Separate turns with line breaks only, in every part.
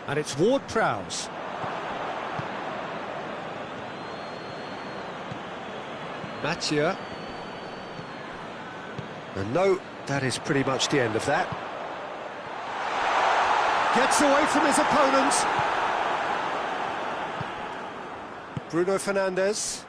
And it's Ward-Prowse. Mathieu. And no, that is pretty much the end of that. Gets away from his opponent. Bruno Fernandes.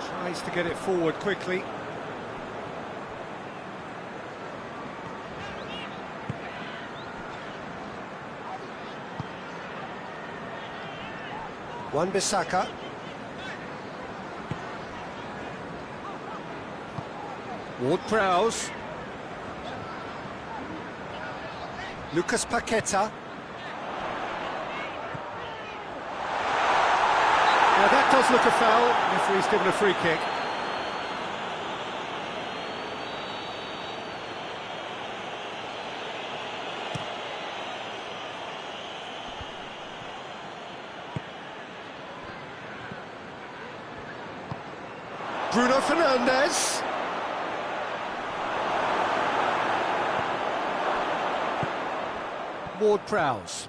Tries to get it forward quickly. Wan-Bissaka. Ward-Prowse. Lucas Paqueta. Now that does look a foul. Referee's given a free kick. Bruno Fernandes. Ward-Prowse.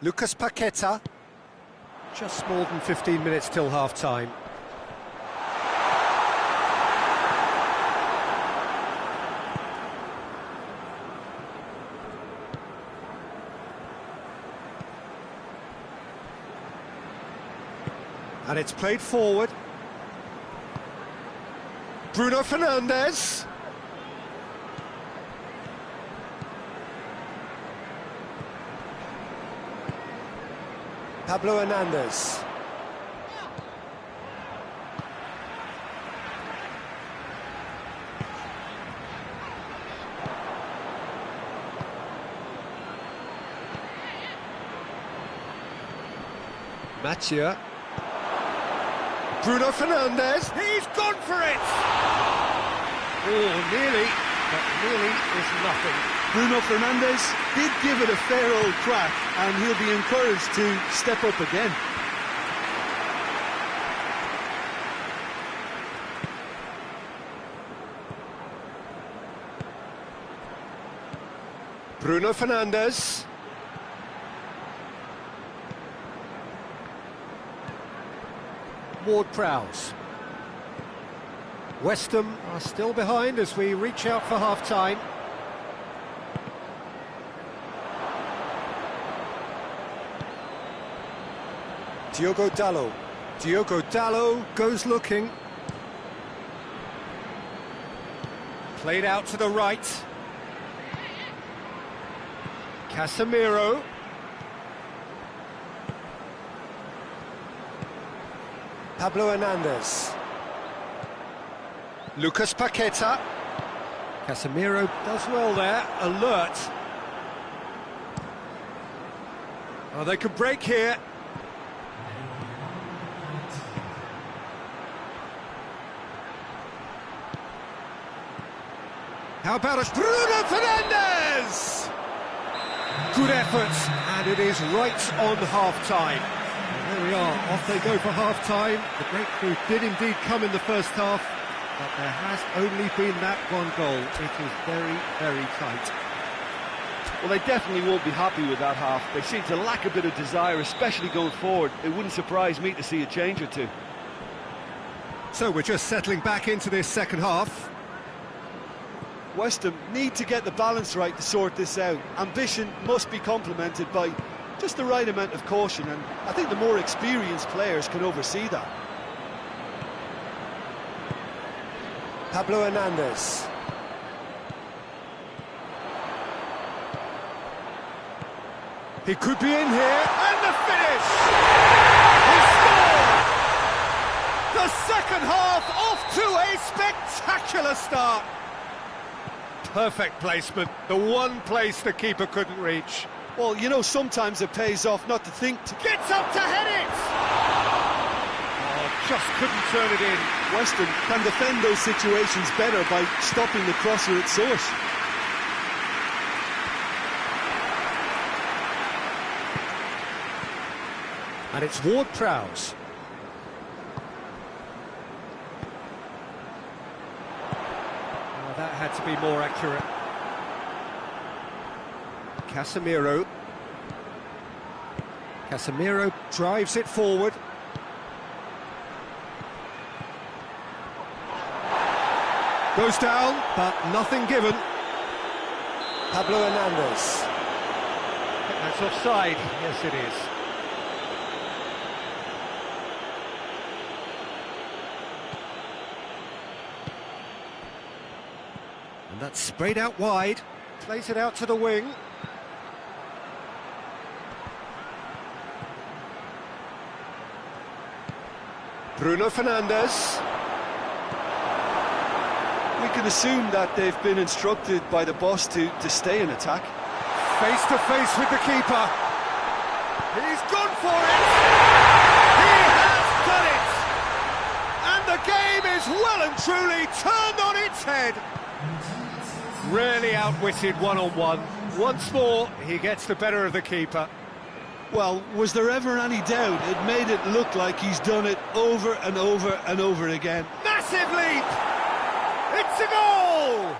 Lucas Paqueta. Just more than 15 minutes till half-time. And it's played forward. Bruno Fernandes. Pablo Hernandez. Mathieu. Bruno Fernandes. He's gone for it! Oh, nearly, but nearly is nothing.
Bruno Fernandes did give it a fair old crack, and he'll be encouraged to step up again.
Bruno Fernandes. Ward-Prowse. West Ham are still behind as we reach out for half-time. Diogo Dalot. Diogo Dalot goes looking. Played out to the right. Casemiro. Pablo Hernandez. Lucas Paqueta. Casemiro does well there, alert. Oh, they could break here. How about a Bruno Fernandes? Good effort, and it is right on half-time. There we are, off they go for half-time. The breakthrough did indeed come in the first half, but there has only been that one goal. It is very, very tight.
Well, they definitely won't be happy with that half. They seem to lack a bit of desire, especially going forward. It wouldn't surprise me to see a change or two.
So we're just settling back into this second half.
West Ham need to get the balance right to sort this out. Ambition must be complemented by just the right amount of caution, and I think the more experienced players can oversee that.
Pablo Hernandez. He could be in here, and the finish! He scored! The second half off to a spectacular start. Perfect placement, the one place the keeper couldn't reach.
Well, you know, sometimes it pays off not to think.
Gets up to head it! Oh, just couldn't turn it in.
West Ham can defend those situations better by stopping the crosser at source.
And it's Ward-Prowse. Oh, that had to be more accurate. Casemiro drives it forward. Goes down, but nothing given.
Pablo Hernandez.
That's offside. Yes, it is. And that's sprayed out wide. Plays it out to the wing. Bruno Fernandes.
We can assume that they've been instructed by the boss to stay in attack.
Face to face with the keeper. He's gone for it. He has done it. And the game is well and truly turned on its head. Really outwitted one-on-one. Once more, he gets the better of the keeper.
Well, was there ever any doubt? It made it look like he's done it over and over and over again.
Massive leap! It's a goal!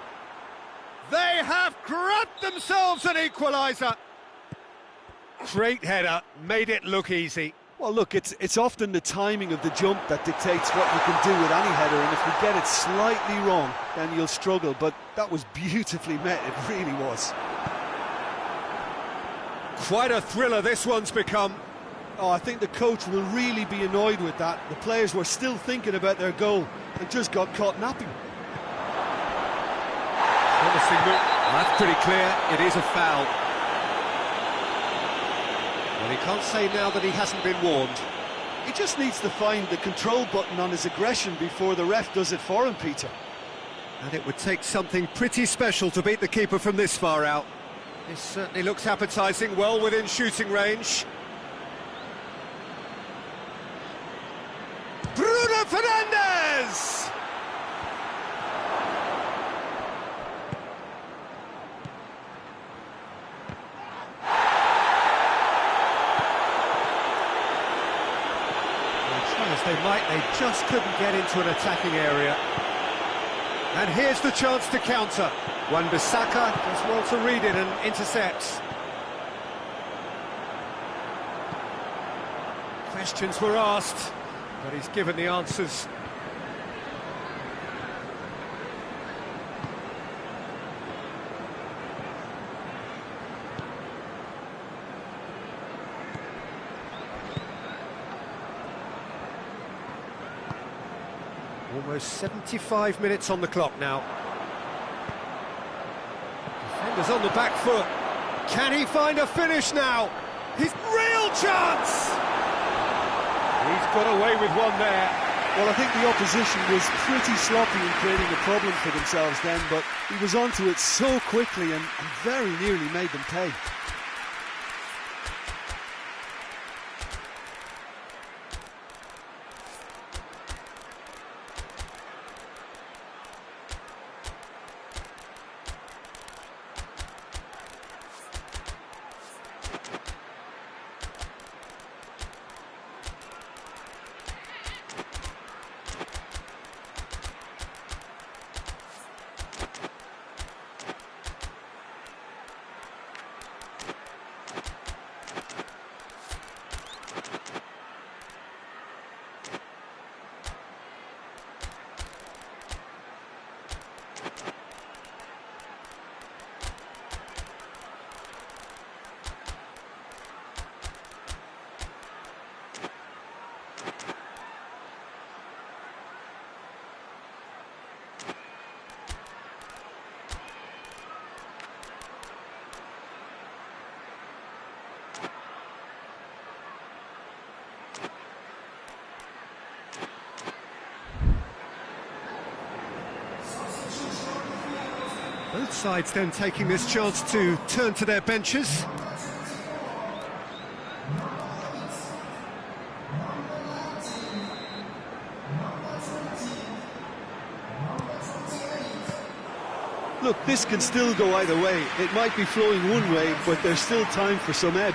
They have grabbed themselves an equaliser. Great header, made it look easy.
Well, look, it's often the timing of the jump that dictates what you can do with any header, and if you get it slightly wrong, then you'll struggle, but that was beautifully met, it really was.
Quite a thriller this one's become.
Oh, I think the coach will really be annoyed with that. The players were still thinking about their goal and just got caught napping.
Promising move. Well, that's pretty clear, it is a foul. Well, he can't say now that he hasn't been warned.
He just needs to find the control button on his aggression before the ref does it for him, Peter.
And it would take something pretty special to beat the keeper from this far out. This certainly looks appetising, well within shooting range. Bruno Fernandes! As they might, they just couldn't get into an attacking area. And here's the chance to counter. Wan-Bissaka does well to read it and intercepts. Questions were asked, but he's given the answers. Almost 75 minutes on the clock now. Defenders on the back foot. Can he find a finish now? His real chance! He's got away with one there.
Well, I think the opposition was pretty sloppy in creating a problem for themselves then, but he was onto it so quickly and very nearly made them pay.
Both sides then taking this chance to turn to their benches.
Look, this can still go either way. It might be flowing one way, but there's still time for some ebb.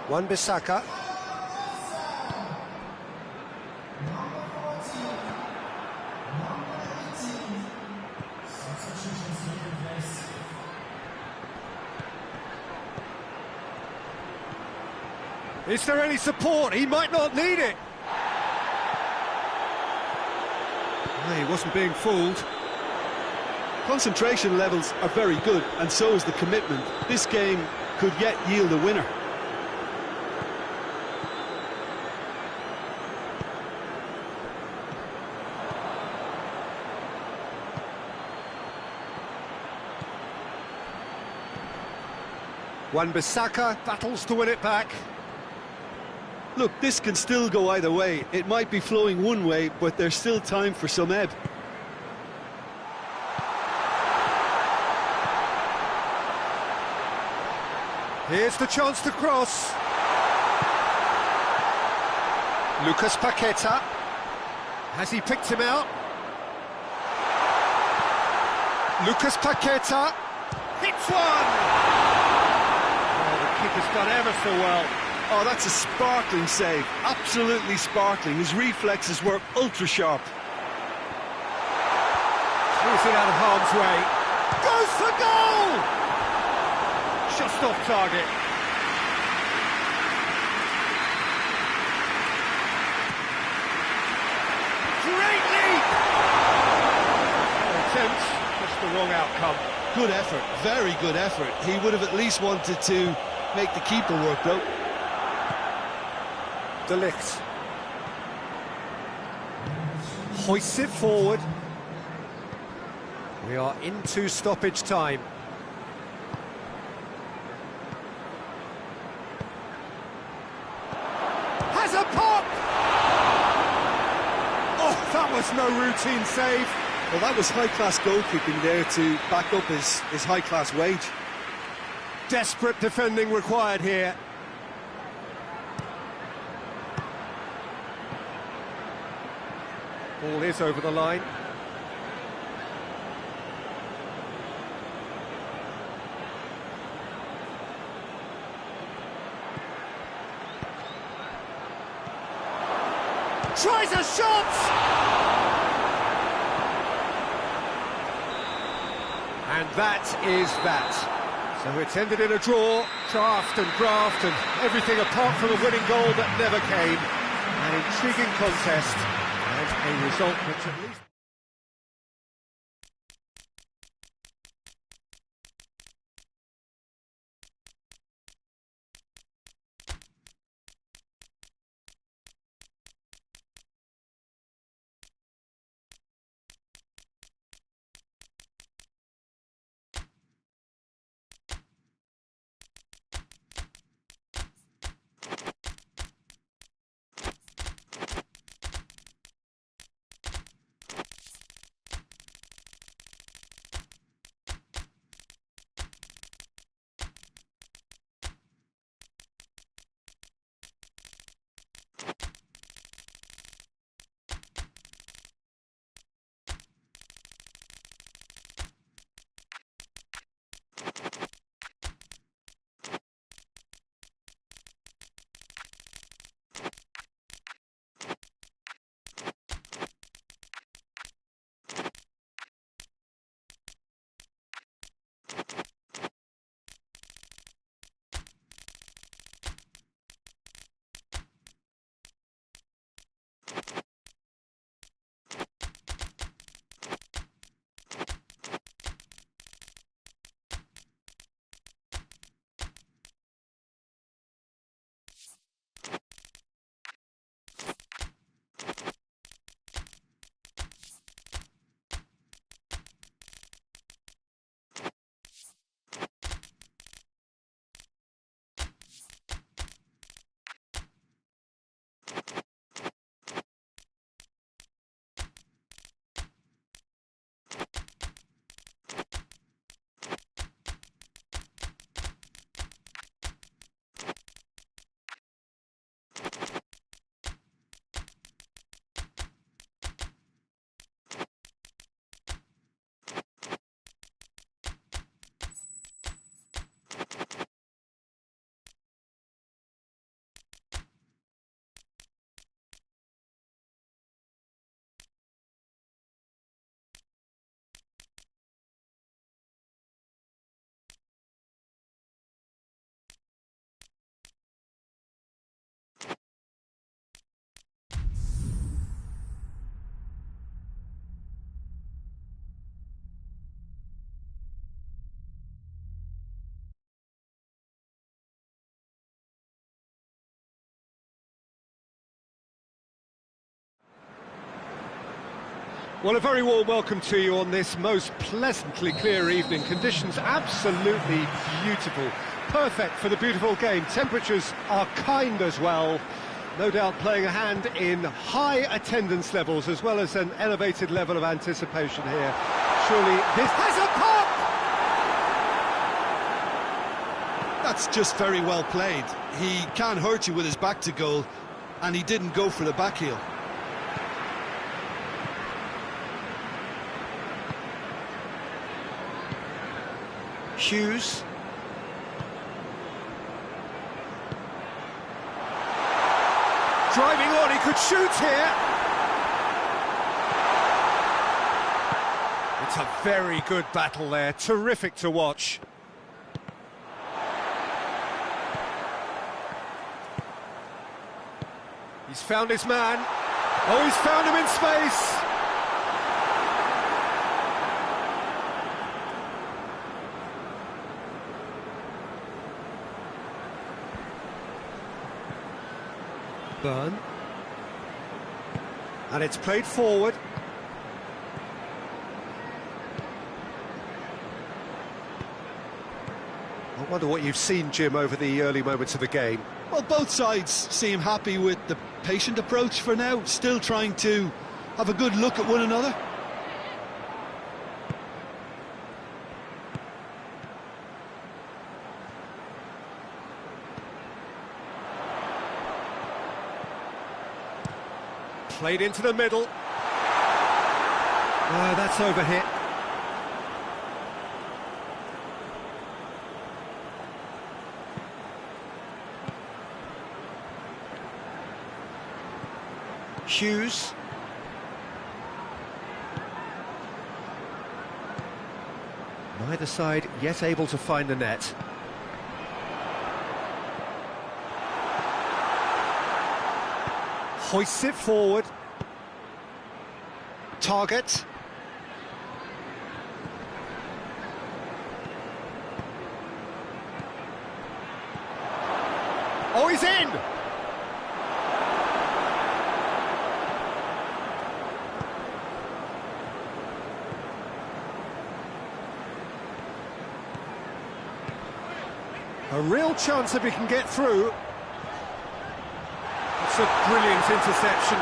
Wan-Bissaka.
Is there any support? He might not need it. No, he wasn't being fooled.
Concentration levels are very good, and so is the commitment. This game could yet yield a winner.
Wan-Bissaka battles to win it back.
Look, this can still go either way. It might be flowing one way, but there's still time for some ebb.
Here's the chance to cross. Lucas Paqueta. Has he picked him out? Lucas Paqueta hits one! Oh, the keeper's done ever so well.
Oh, that's a sparkling save. Absolutely sparkling. His reflexes were ultra-sharp.
Throws it out of harm's way. Goes for goal! Just off target. Great leap! Attempt, just the wrong outcome.
Good effort, very good effort. He would have at least wanted to make the keeper work, though.
De Ligt.
Hoists it forward. We are into stoppage time. Has a pop! Oh, that was no routine save.
Well, that was high-class goalkeeping there to back up his high-class wage.
Desperate defending required here. Ball is over the line. Tries a shot! And that is that. So it's ended in a draw, draft and graft and everything apart from a winning goal that never came. An intriguing contest and a result which at least... Well, a very warm welcome to you on this most pleasantly clear evening. Conditions absolutely beautiful. Perfect for the beautiful game. Temperatures are kind as well. No doubt playing a hand in high attendance levels as well as an elevated level of anticipation here. Surely this has a pop!
That's just very well played. He can't hurt you with his back to goal, and he didn't go for the back heel.
Hughes.
Driving on, he could shoot here. It's a very good battle there, terrific to watch. He's found his man. Oh, he's found him in space. Burn. And it's played forward. I wonder what you've seen, Jim, over the early moments of the game.
Well, both sides seem happy with the patient approach for now, still trying to have a good look at one another.
Played into the middle. Oh, that's overhit.
Hughes.
Neither side yet able to find the net. Hoists it forward.
Target.
Oh, he's in! A real chance if he can get through. It's a brilliant interception.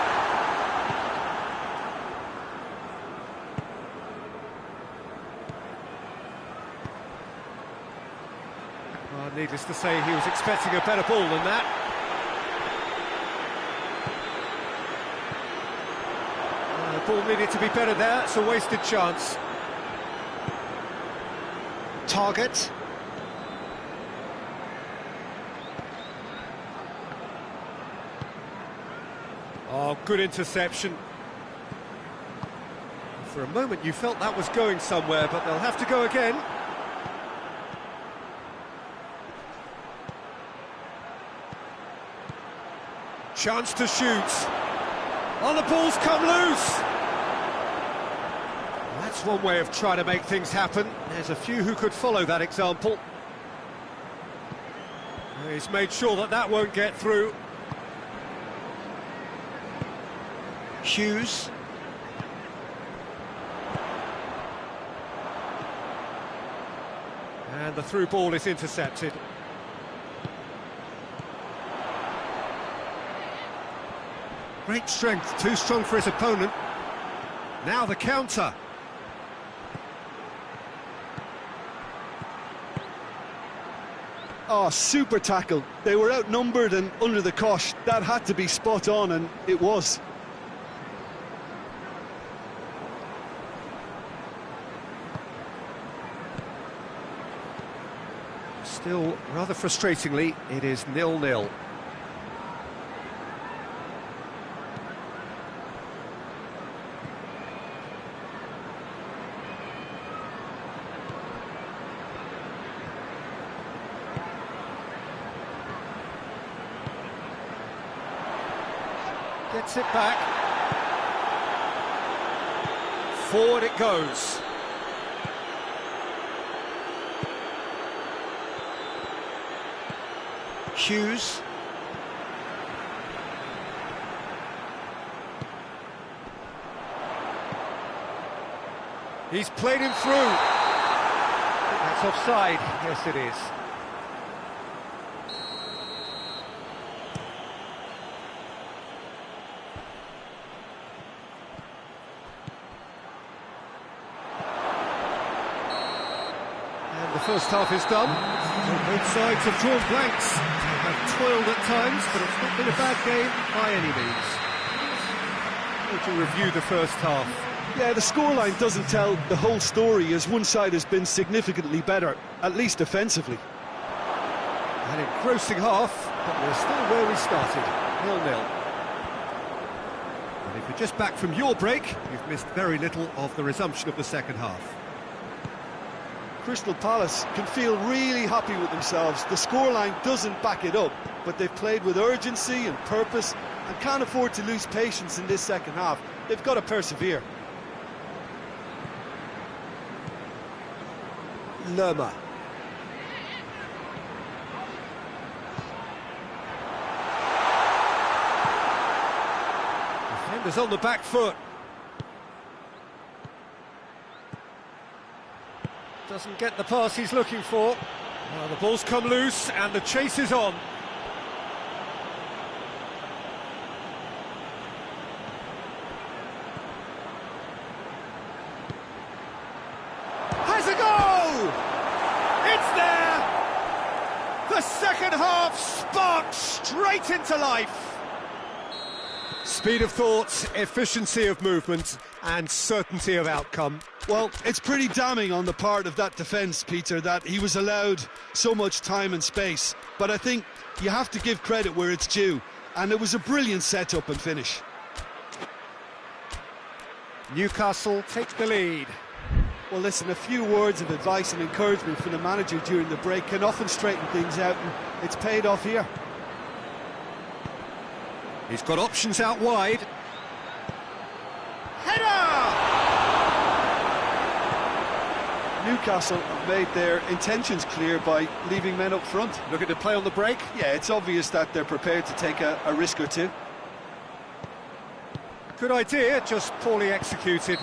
Well, needless to say, he was expecting a better ball than that. The ball needed to be better there. It's a wasted chance.
Target.
Oh, good interception. For a moment you felt that was going somewhere, but they'll have to go again. Chance to shoot. Oh, the ball's come loose! That's one way of trying to make things happen. There's a few who could follow that example. He's made sure that that won't get through.
Hughes.
And the through ball is intercepted. Great strength, too strong for his opponent. Now the counter.
Oh, super tackle. They were outnumbered and under the cosh. That had to be spot on, and it was.
Still, rather frustratingly, it is 0-0. Gets it back. Forward it goes.
Hughes.
He's played him through. That's offside. Yes, it is. And the first half is done. Both sides have drawn blanks. They have toiled at times, but it's not been a bad game by any means. To review the first half.
Yeah, the scoreline doesn't tell the whole story, as one side has been significantly better, at least defensively.
An engrossing half, but we're still where we started, 0-0. And if you're just back from your break, you've missed very little of the resumption of the second half.
Crystal Palace can feel really happy with themselves. The scoreline doesn't back it up, but they've played with urgency and purpose and can't afford to lose patience in this second half. They've got to persevere.
Lerma. Defenders on the back foot. Doesn't get the pass he's looking for. Well, the ball's come loose and the chase is on. Has a goal! It's there! The second half sparked straight into life. Speed of thought, efficiency of movement and certainty of outcome.
Well, it's pretty damning on the part of that defence, Peter, that he was allowed so much time and space. But I think you have to give credit where it's due, and it was a brilliant setup and finish.
Newcastle take the lead.
Well, listen, a few words of advice and encouragement from the manager during the break can often straighten things out, and it's paid off here.
He's got options out wide. Header!
Newcastle have made their intentions clear by leaving men up front.
Looking to play on the break.
Yeah, it's obvious that they're prepared to take a risk or two.
Good idea, just poorly executed.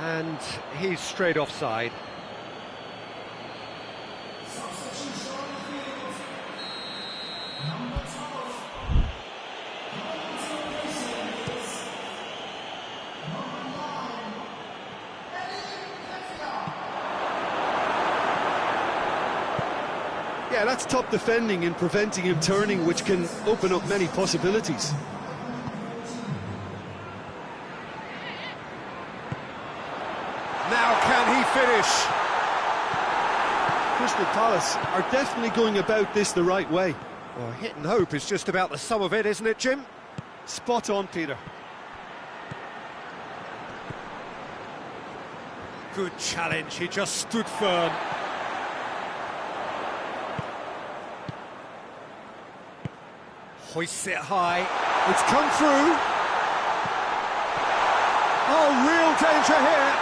And he's straight offside.
Yeah, that's top defending and preventing him turning, which can open up many possibilities.
Now can he finish?
Crystal Palace are definitely going about this the right way.
Well, hit and hope is just about the sum of it, isn't it, Jim?
Spot on, Peter.
Good challenge, he just stood firm. Hoists it high. It's come through. Oh, real danger here.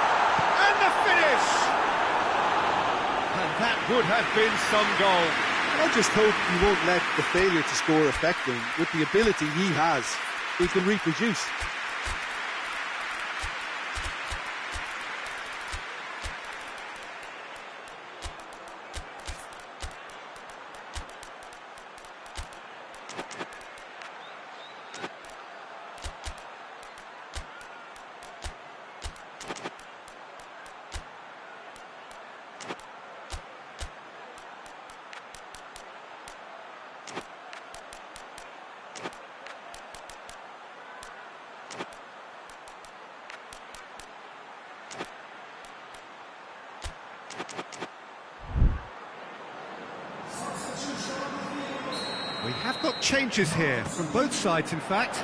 And the finish! And that would have been some goal.
I just hope he won't let the failure to score affect him. With the ability he has, he can reproduce.
We have got changes here, from both sides in fact.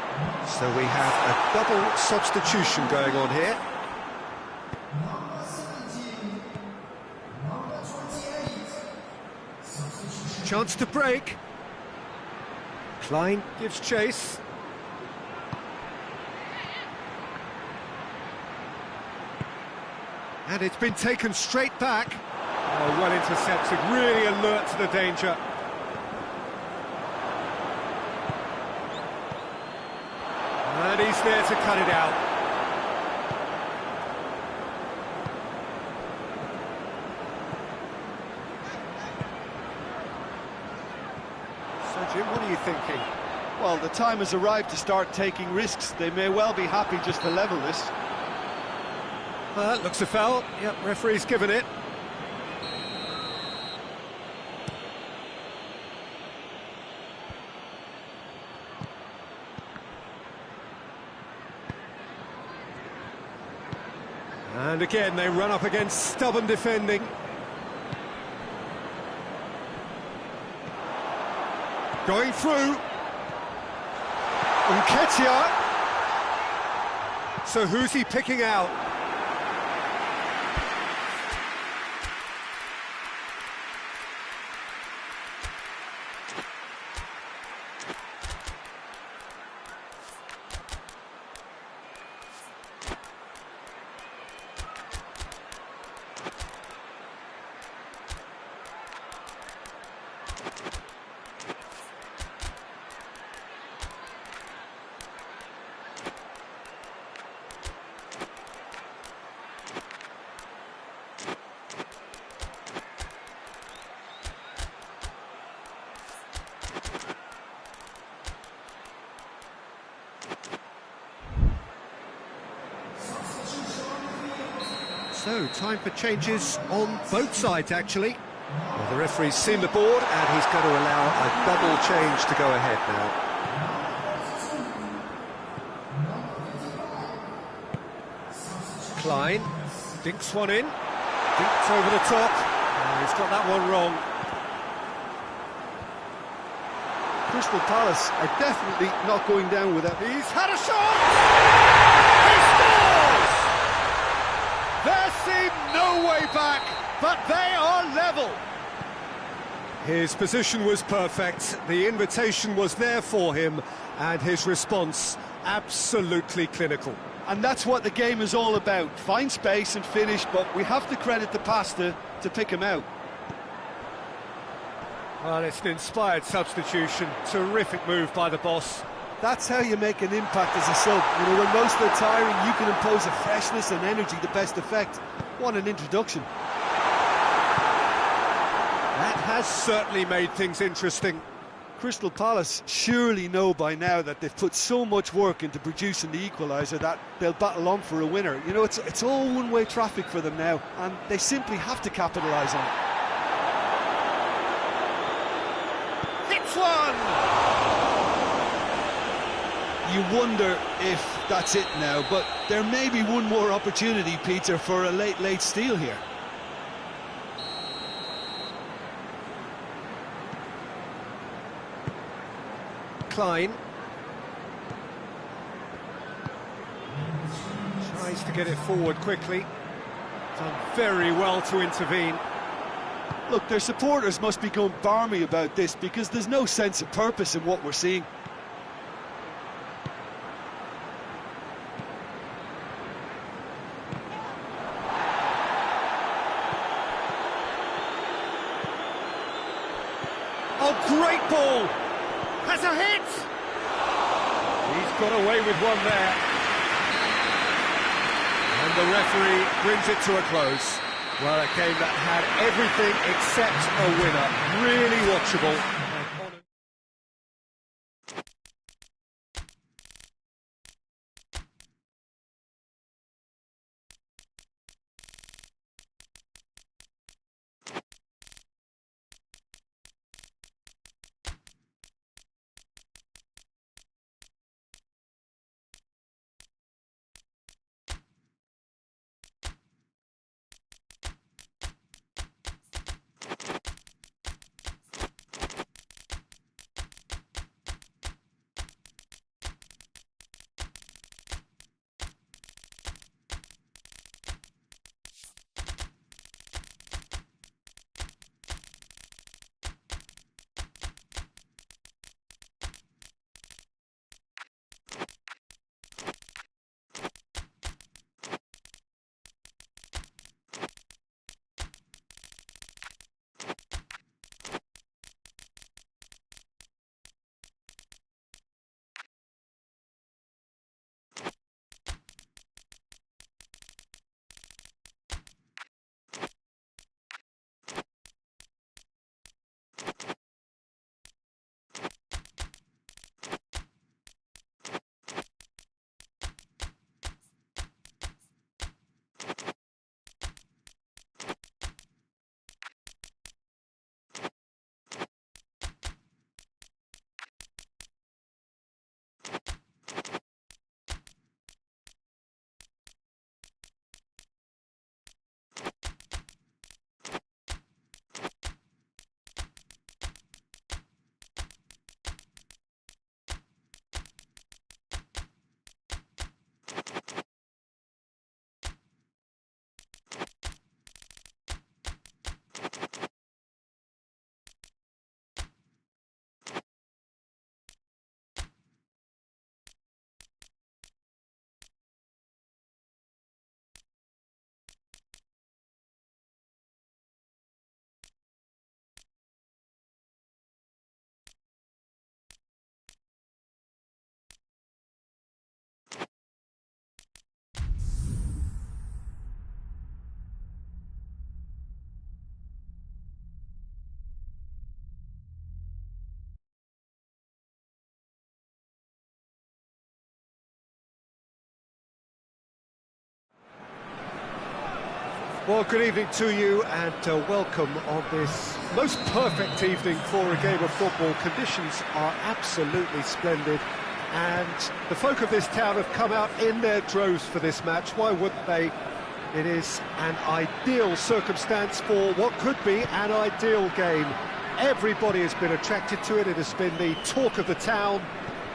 So we have a double substitution going on here. Chance to break. Klein gives chase. And it's been taken straight back. Oh, well intercepted, really alert to the danger. And he's there to cut it out. thinking?
Well, the time has arrived to start taking risks. They may well be happy just to level this.
Looks a foul. Yep, referee's given it. And again, they run up against stubborn defending. Going through. Nketiah. So who's he picking out? So, time for changes on both sides, actually. Well, the referee's seen the board, and he's going to allow a double change to go ahead now. Klein dinks one in, dinks over the top. He's got that one wrong.
Crystal Palace are definitely not going down with that.
He's had a shot! He scores! There seemed no way back, but they are level. His position was perfect, the invitation was there for him, and his response absolutely clinical.
And that's what the game is all about. Find space and finish, but we have to credit the pasta to pick him out.
Well, it's an inspired substitution. Terrific move by the boss.
That's how you make an impact as a sub. You know, when most are tiring, you can impose a freshness and energy to best effect. What an introduction.
That has certainly made things interesting.
Crystal Palace surely know by now that they've put so much work into producing the equaliser that they'll battle on for a winner. You know, it's all one-way traffic for them now, and they simply have to capitalise on it.
Hits one!
You wonder if that's it now, but there may be one more opportunity, Peter, for a late steal here.
Klein tries to get it forward quickly. Done very well to intervene.
Look, their supporters must be going barmy about this because there's no sense of purpose in what we're seeing.
Oh, great ball! Has a hit! He's got away with one there. And the referee brings it to a close. Well, a game that had everything except a winner. Really watchable. Well, good evening to you and welcome on this most perfect evening for a game of football. Conditions are absolutely splendid and the folk of this town have come out in their droves for this match. Why wouldn't they? It is an ideal circumstance for what could be an ideal game. Everybody has been attracted to it. It has been the talk of the town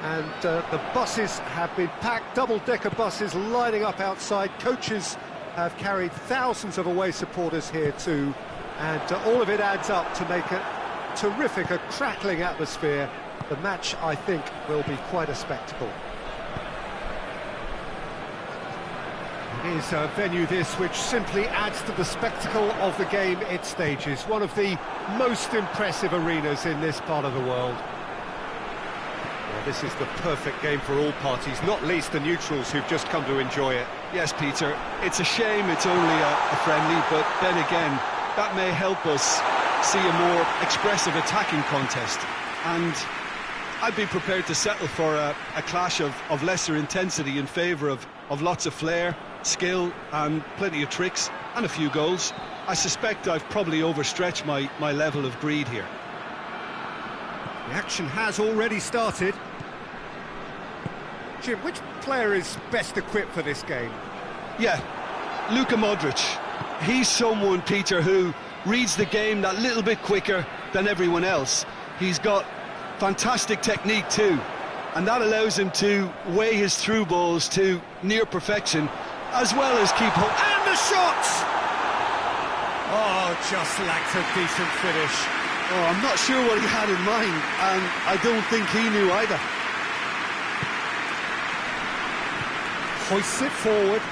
and the buses have been packed, double-decker buses lining up outside. Coaches have carried thousands of away supporters here too, and all of it adds up to make a terrific, a crackling atmosphere. The match, I think, will be quite a spectacle. It is a venue this which simply adds to the spectacle of the game it stages. One of the most impressive arenas in this part of the world. Well, this is the perfect game for all parties, not least the neutrals who've just come to enjoy it.
Yes, Peter, it's a shame it's only a friendly, but then again, that may help us see a more expressive attacking contest. And I'd be prepared to settle for a clash of lesser intensity in favour of lots of flair, skill and plenty of tricks and a few goals. I suspect I've probably overstretched my level of greed here.
The action has already started. Jim, which player is best equipped for this game?
Yeah, Luka Modric. He's someone, Peter, who reads the game that little bit quicker than everyone else. He's got fantastic technique too, and that allows him to weigh his through balls to near perfection, as well as keep hold.
And the shot! Oh, just lacked a decent finish.
Oh, I'm not sure what he had in mind, and I don't think he knew either.
Hoists it forward.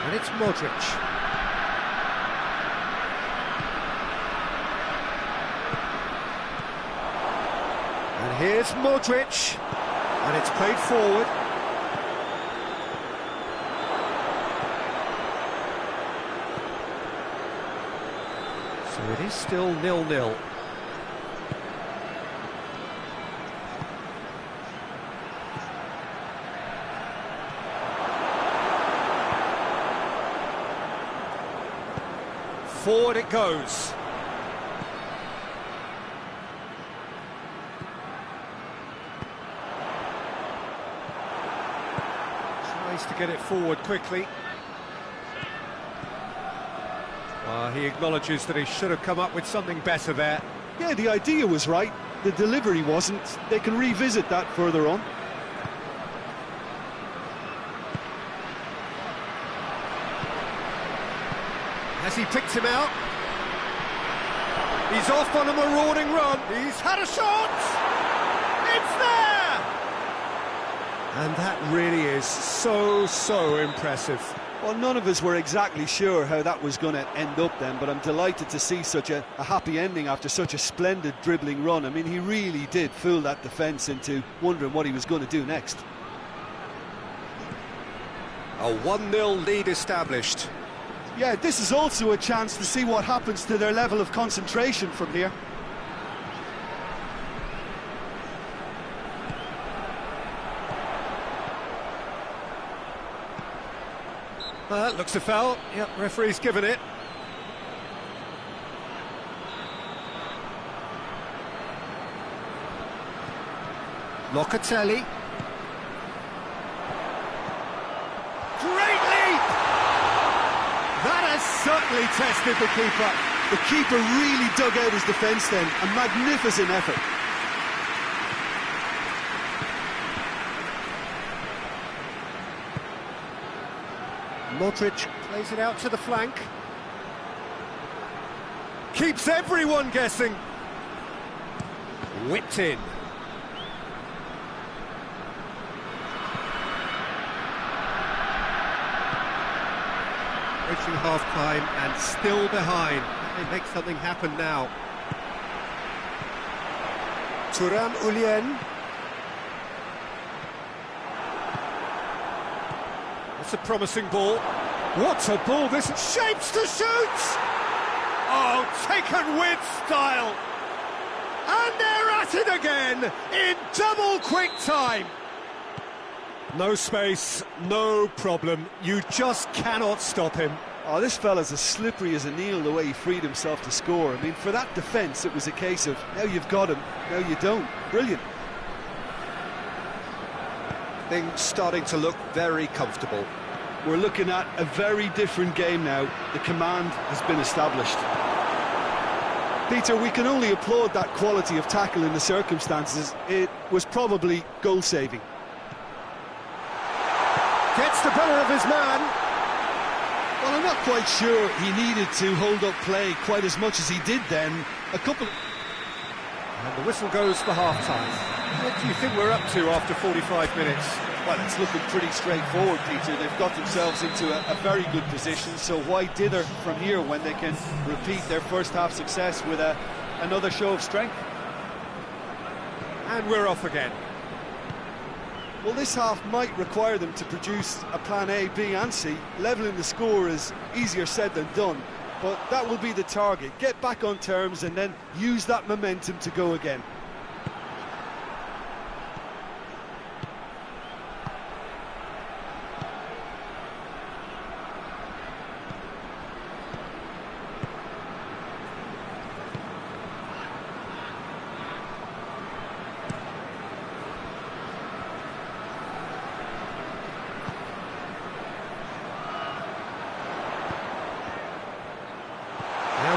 And it's Modric. And here's Modric. And it's played forward. So it is still 0-0. Forward it goes. Tries to get it forward quickly. He acknowledges that he should have come up with something better there.
Yeah, the idea was right, the delivery wasn't. They can revisit that further on.
Has he picked him out? He's off on a marauding run. He's had a shot! It's there! And that really is so impressive.
Well, none of us were exactly sure how that was going to end up then, but I'm delighted to see such a happy ending after such a splendid dribbling run. I mean, he really did fool that defence into wondering what he was going to do next.
A 1-0 lead established.
Yeah, this is also a chance to see what happens to their level of concentration from here.
Looks a foul. Yep, referee's given it. Locatelli. Great leap! That has certainly tested the keeper.
The keeper really dug out his defence then. A magnificent effort.
Modric plays it out to the flank. Keeps everyone guessing. Whipped in. Reaching half-time and still behind. They make something happen now. Doangioi. That's a promising ball. What a ball this is. Shapes to shoot! Oh, taken with style. And they're at it again in double quick time. No space, no problem. You just cannot stop him.
Oh, this fella's as slippery as a needle the way he freed himself to score. I mean, for that defence, it was a case of, now you've got him, now you don't. Brilliant.
Things starting to look very comfortable.
We're looking at a very different game now. The command has been established. Peter, we can only applaud that quality of tackle in the circumstances. It was probably goal-saving.
Gets the better of his man.
Well, I'm not quite sure he needed to hold up play quite as much as he did then.
And the whistle goes for half-time. What do you think we're up to after 45 minutes?
Well, it's looking pretty straightforward, Peter. They've got themselves into a very good position, so why dither from here when they can repeat their first-half success with another show of strength?
And we're off again.
Well, this half might require them to produce a plan A, B and C. Levelling the score is easier said than done, but that will be the target. Get back on terms and then use that momentum to go again.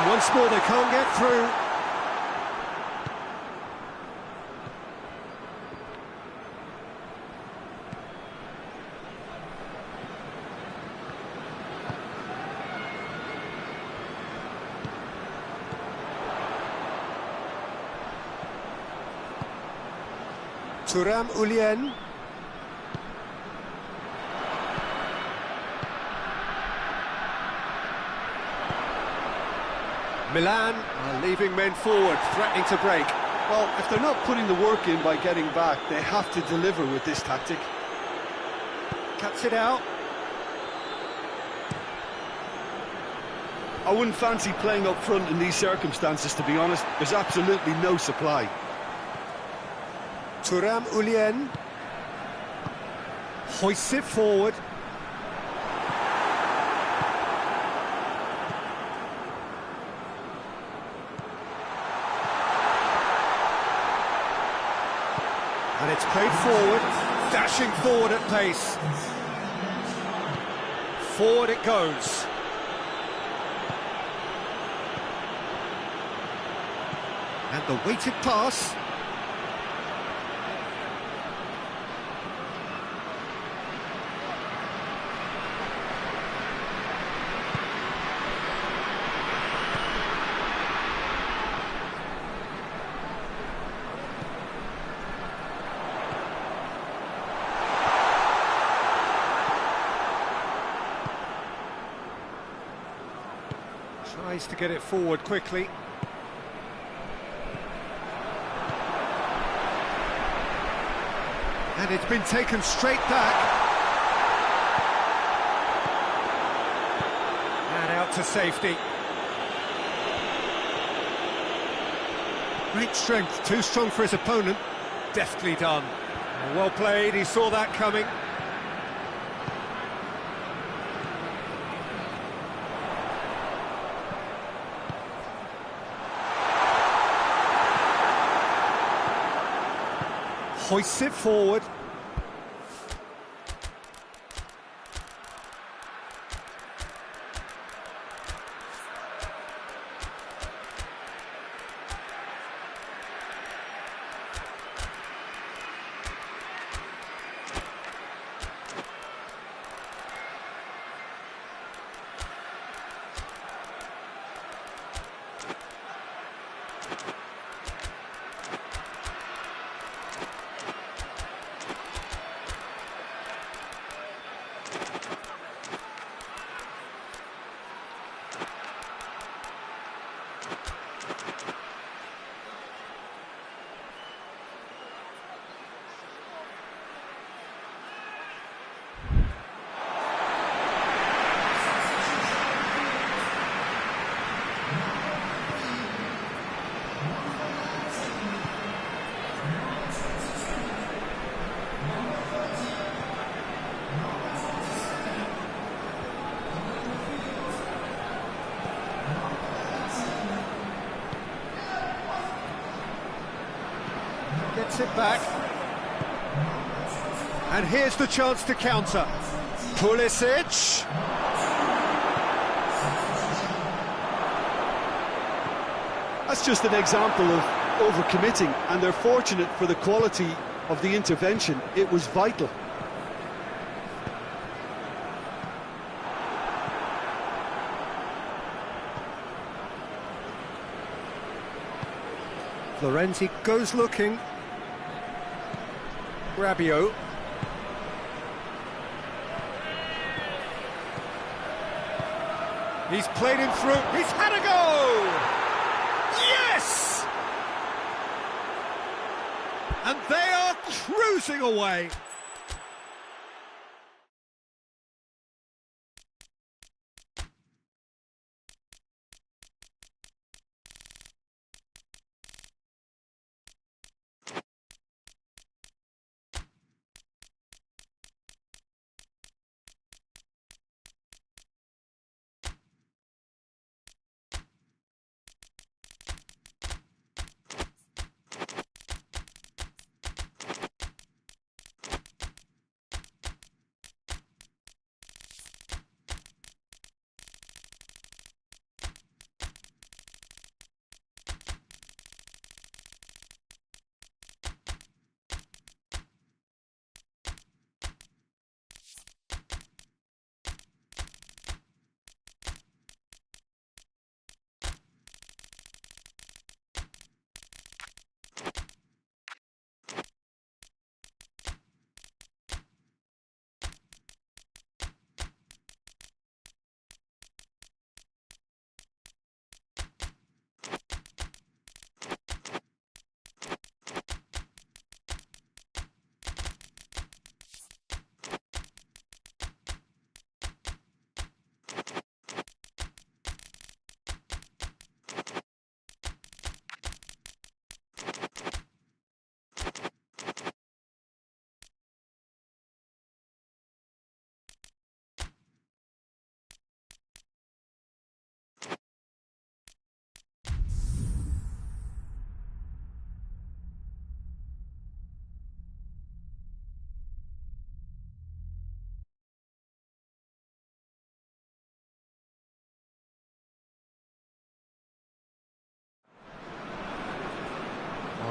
Once more, they can't get through. Ulien. Milan are leaving men forward, threatening to break.
Well, if they're not putting the work in by getting back, they have to deliver with this tactic.
Cuts it out.
I wouldn't fancy playing up front in these circumstances, to be honest. There's absolutely no supply.
Ulien hoists it forward. And it's played forward, dashing forward at pace. Forward it goes. And the weighted pass. Tries to get it forward quickly. And it's been taken straight back. And out to safety. Great strength, too strong for his opponent. Deftly done. Well played, he saw that coming. Hoists it forward. Gets it back. And here's the chance to counter. Pulisic.
That's just an example of overcommitting, and they're fortunate for the quality of the intervention. It was vital.
Florenzi goes looking. Rabiot. He's played him through. He's had a go! Yes! And they are cruising away.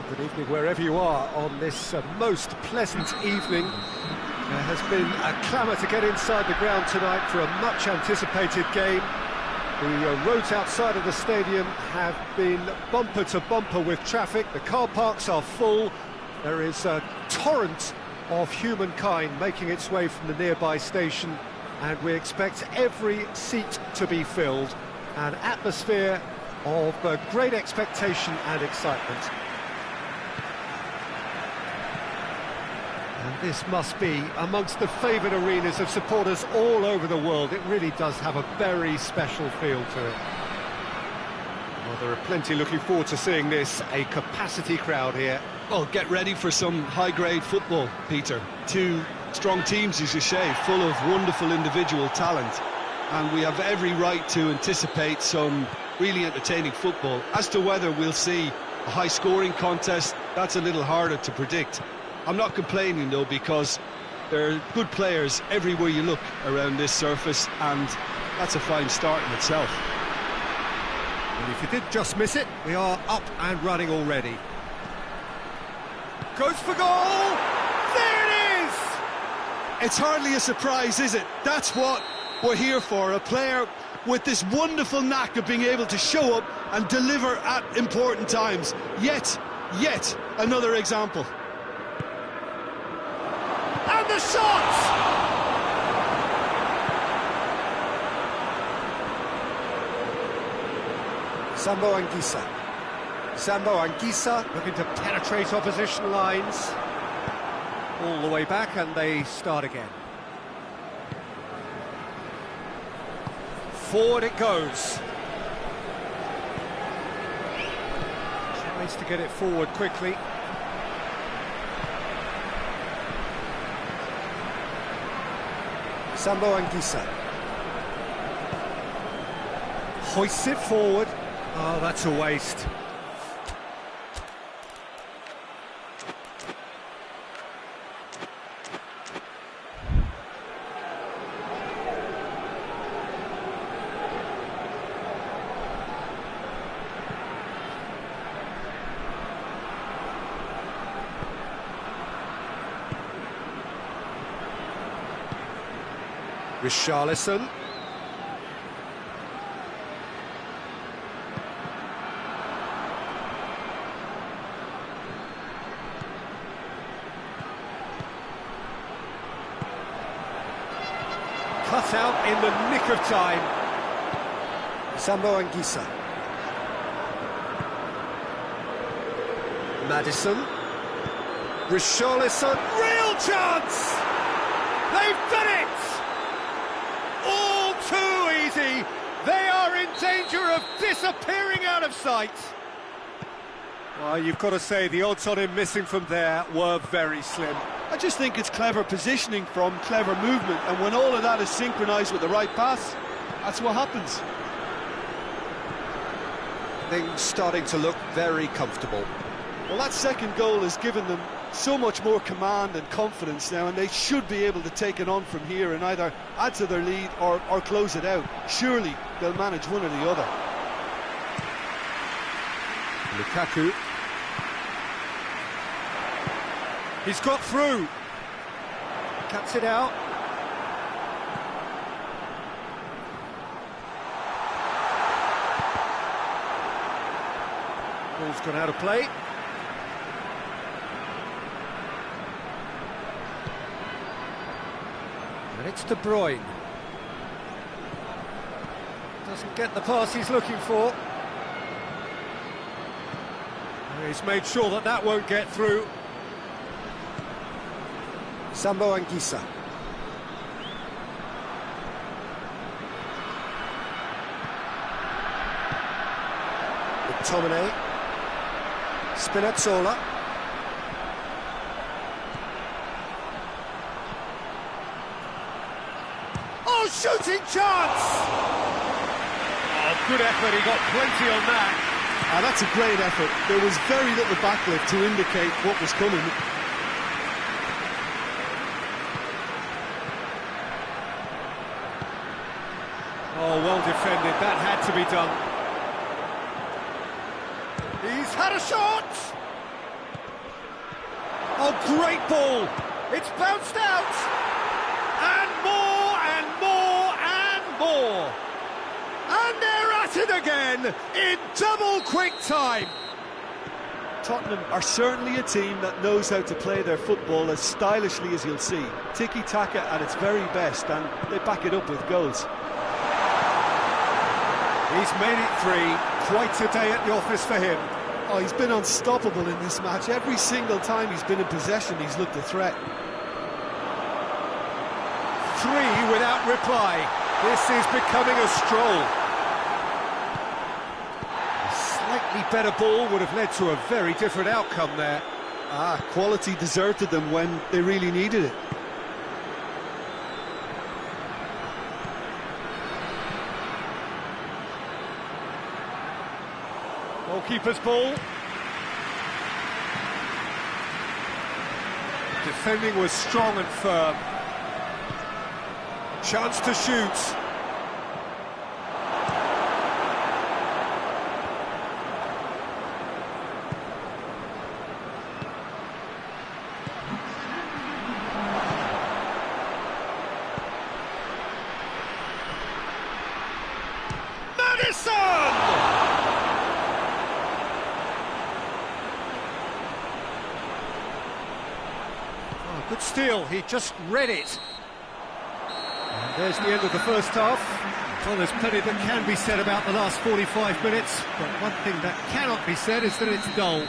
Good evening wherever you are on this most pleasant evening. There has been a clamour to get inside the ground tonight for a much anticipated game. The roads outside of the stadium have been bumper to bumper with traffic. The car parks are full. There is a torrent of humankind making its way from the nearby station, and we expect every seat to be filled. An atmosphere of great expectation and excitement. And this must be amongst the favoured arenas of supporters all over the world. It really does have a very special feel to it. Well, there are plenty looking forward to seeing this, a capacity crowd here.
Well, get ready for some high-grade football, Peter. Two strong teams, as you say, full of wonderful individual talent. And we have every right to anticipate some really entertaining football. As to whether we'll see a high-scoring contest, that's a little harder to predict. I'm not complaining, though, because there are good players everywhere you look around this surface, and that's a fine start in itself.
And if you did just miss it, we are up and running already. Goes for goal! There it is!
It's hardly a surprise, is it? That's what we're here for, a player with this wonderful knack of being able to show up and deliver at important times. Yet another example.
And the shot! Sambo Anguissa. Sambo Anguissa looking to penetrate opposition lines. All the way back, and they start again. Forward it goes. Tries to get it forward quickly. Sambo Anguissa hoists it forward. Oh, that's a waste.
Richarlison.
Cut out in the nick of time.
Doangioi. Madison. Richarlison.
Real chance! They've done it! All too easy. They are in danger of disappearing out of sight. Well, you've got to say the odds on him missing from there were very slim.
I just think it's clever positioning from clever movement, and when all of that is synchronised with the right pass, that's what happens.
Things starting to look very comfortable.
Well, that second goal has given them so much more command and confidence now, and they should be able to take it on from here and either add to their lead or close it out. Surely they'll manage one or the other.
Lukaku. He's got through. Cuts it out. Ball's gone out of play. And it's De Bruyne. Doesn't get the pass he's looking for. He's made sure that that won't get through.
Doangioi. McTominay. Spinazzola.
Oh, shooting chance! Oh, good effort, he got plenty on that.
That's a great effort. There was very little backlift to indicate what was coming.
Oh, well defended, that had to be done. He's had a shot! Oh, great ball! It's bounced out! And more, and more, and more! And they're at it again, in double quick time!
Tottenham are certainly a team that knows how to play their football as stylishly as you'll see. Tiki-taka at its very best, and they back it up with goals.
He's made it three, quite a day at the office for him.
Oh, he's been unstoppable in this match. Every single time he's been in possession, he's looked a threat.
Three without reply. This is becoming a stroll. A slightly better ball would have led to a very different outcome there.
Quality deserted them when they really needed it.
Goalkeeper's ball. Defending was strong and firm. Chance to shoot. Madison! Good steal, he just read it. And there's the end of the first half. Well, there's plenty that can be said about the last 45 minutes, but one thing that cannot be said is that it's dull.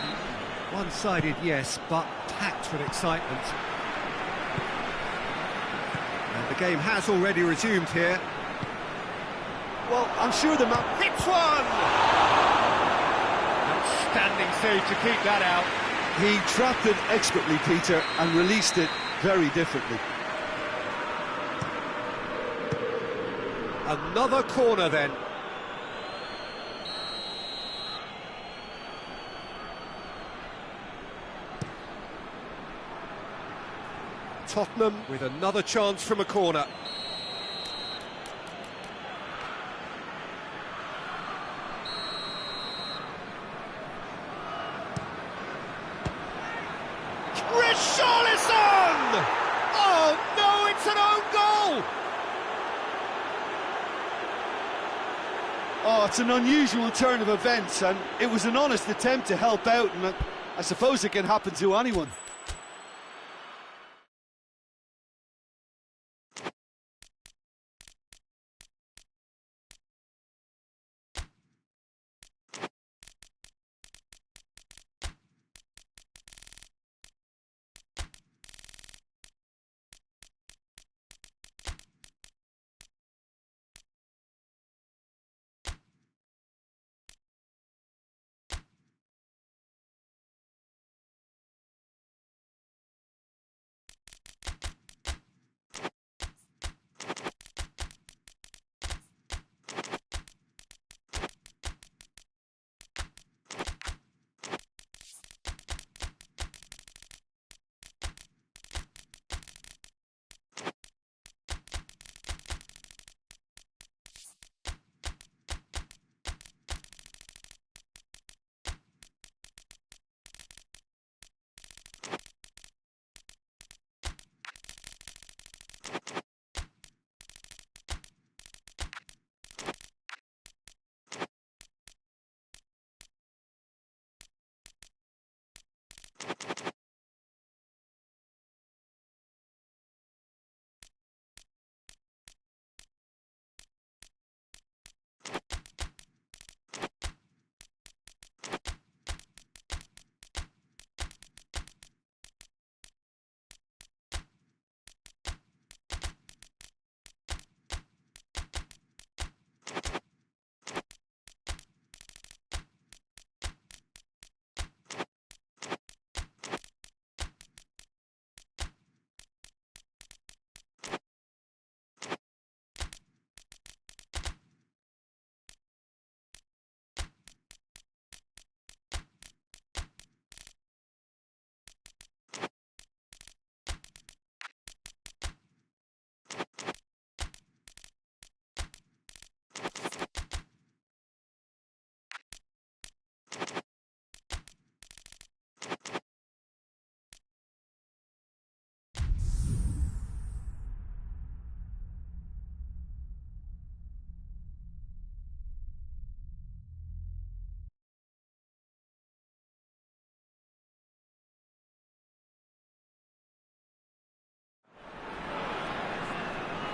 One-sided, yes, but packed with excitement. And the game has already resumed here.
Well, I'm sure the man
Hits one! Outstanding save to keep that out.
He trapped it expertly, Peter, and released it very differently.
Another corner then. Tottenham with another chance from a corner. Richarlison! Oh no, it's an own goal!
Oh, it's an unusual turn of events, and it was an honest attempt to help out, and I suppose it can happen to anyone.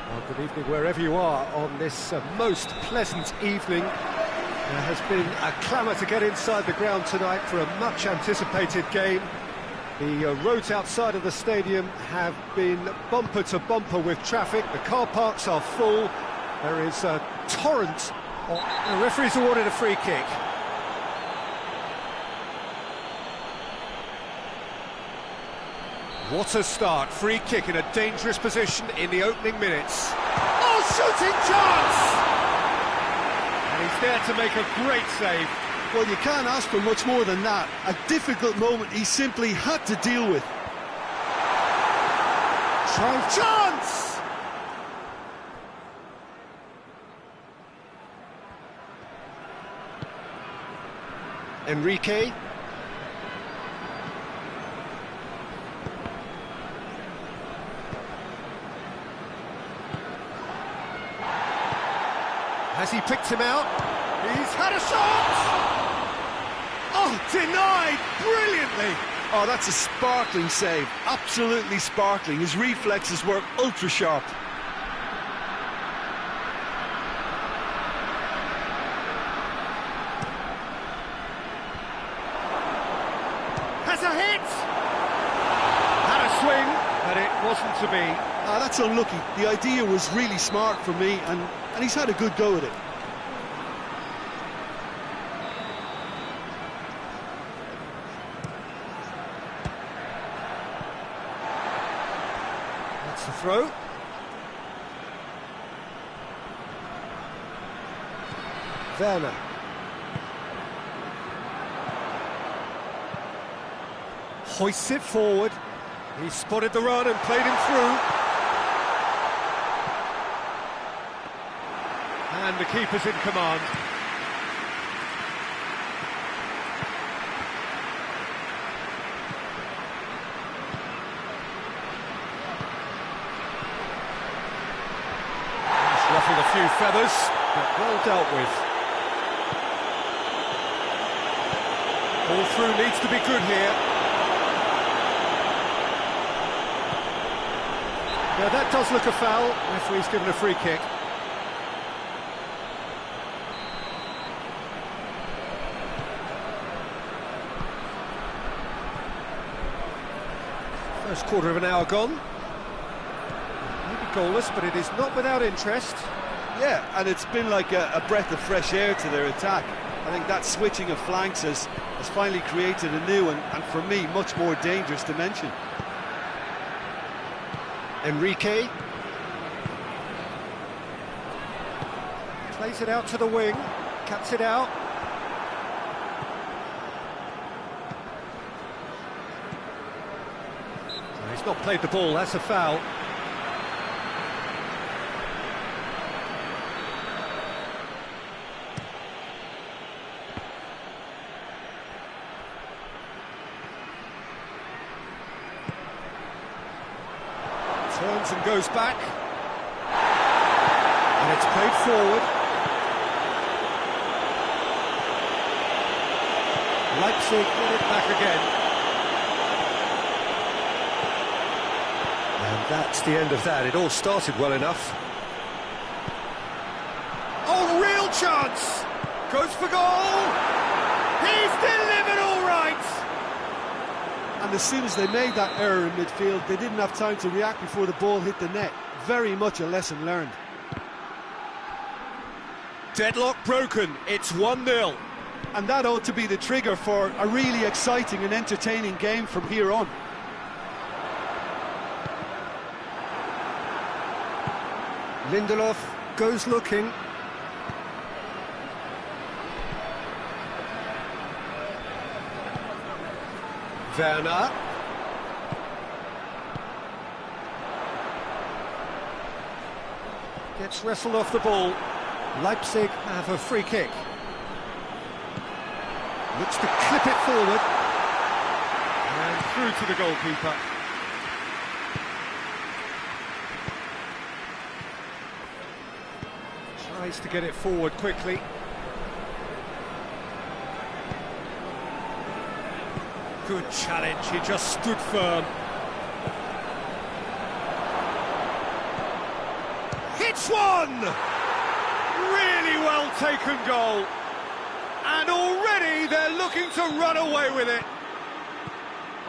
Well, good evening wherever you are on this most pleasant evening. There has been a clamour to get inside the ground tonight for a much-anticipated game. The roads outside of the stadium have been bumper to bumper with traffic. The car parks are full. There is a torrent. The referee's awarded a free kick. What a start. Free kick in a dangerous position in the opening minutes. Oh, shooting chance! And he's there to make a great save.
Well, you can't ask for much more than that. A difficult moment he simply had to deal with.
Chance! Enrique. Has he picked him out? He's had a shot! Oh, denied brilliantly!
Oh, that's a sparkling save. Absolutely sparkling. His reflexes were ultra sharp.
Has a hit! Had a swing, but it wasn't to be.
Ah, that's unlucky. The idea was really smart for me, and he's had a good go at it.
That's the throw. Werner. Hoists it forward. He spotted the run and played him through. And the keeper's in command. He's ruffled a few feathers, but well dealt with. Ball through needs to be good here. Now that does look a foul. Referee's given a free kick. First quarter of an hour gone. Maybe goalless, but it is not without interest.
Yeah, and it's been like a breath of fresh air to their attack. I think that switching of flanks has finally created a new and for me, much more dangerous dimension.
Enrique.
Plays it out to the wing, cuts it out. No, he's not played the ball, that's a foul. Turns and goes back. And it's played forward. Leipzig win it back again.
And that's the end of that. It all started well enough.
Oh, real chance! Goes for goal! He's delivered all right!
And as soon as they made that error in midfield, they didn't have time to react before the ball hit the net. Very much a lesson learned.
Deadlock broken, it's 1-0.
And that ought to be the trigger for a really exciting and entertaining game from here on.
Lindelof goes looking.
Werner. Gets wrestled off the ball. Leipzig have a free kick. Looks to clip it forward. And through to the goalkeeper. Tries to get it forward quickly. Good challenge, he just stood firm. Hits one! Really well taken goal. And already they're looking to run away with it.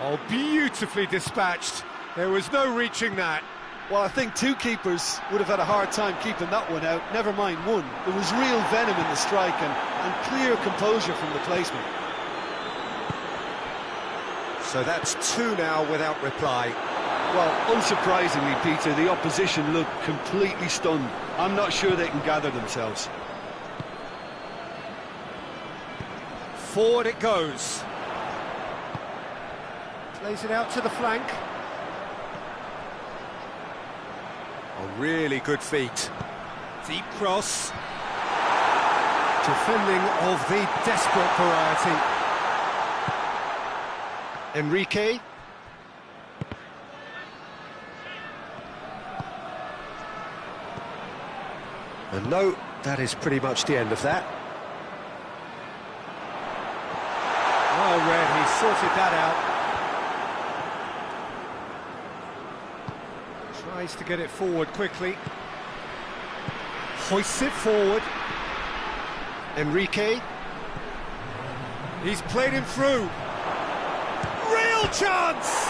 Oh, beautifully dispatched. There was no reaching that.
Well, I think two keepers would have had a hard time keeping that one out, never mind one. There was real venom in the strike and clear composure from the placement.
So that's two now without reply.
Well, unsurprisingly, Peter, the opposition looked completely stunned. I'm not sure they can gather themselves.
Forward it goes. Plays it out to the flank.
Oh, really good feet.
Deep cross. Defending of the desperate variety.
Enrique. And no, that is pretty much the end of that.
Well read, he sorted that out. Tries to get it forward quickly. Hoists it forward.
Enrique.
He's played him through. Real chance!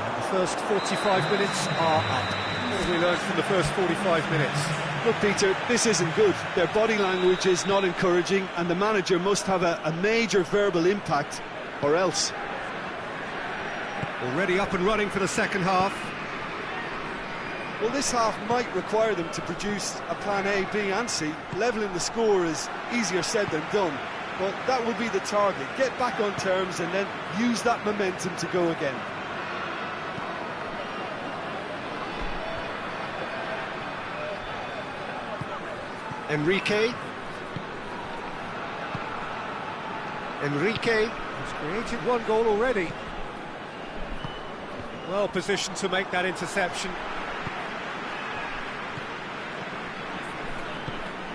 And the first 45 minutes are up. What have we learned from the first 45 minutes?
Look, Peter, this isn't good. Their body language is not encouraging, and the manager must have a major verbal impact, or else.
Already up and running for the second half.
Well, this half might require them to produce a plan A, B and C. Levelling the score is easier said than done, but that will be the target. Get back on terms and then use that momentum to go again.
Enrique. Enrique.
He's created one goal already. Well positioned to make that interception.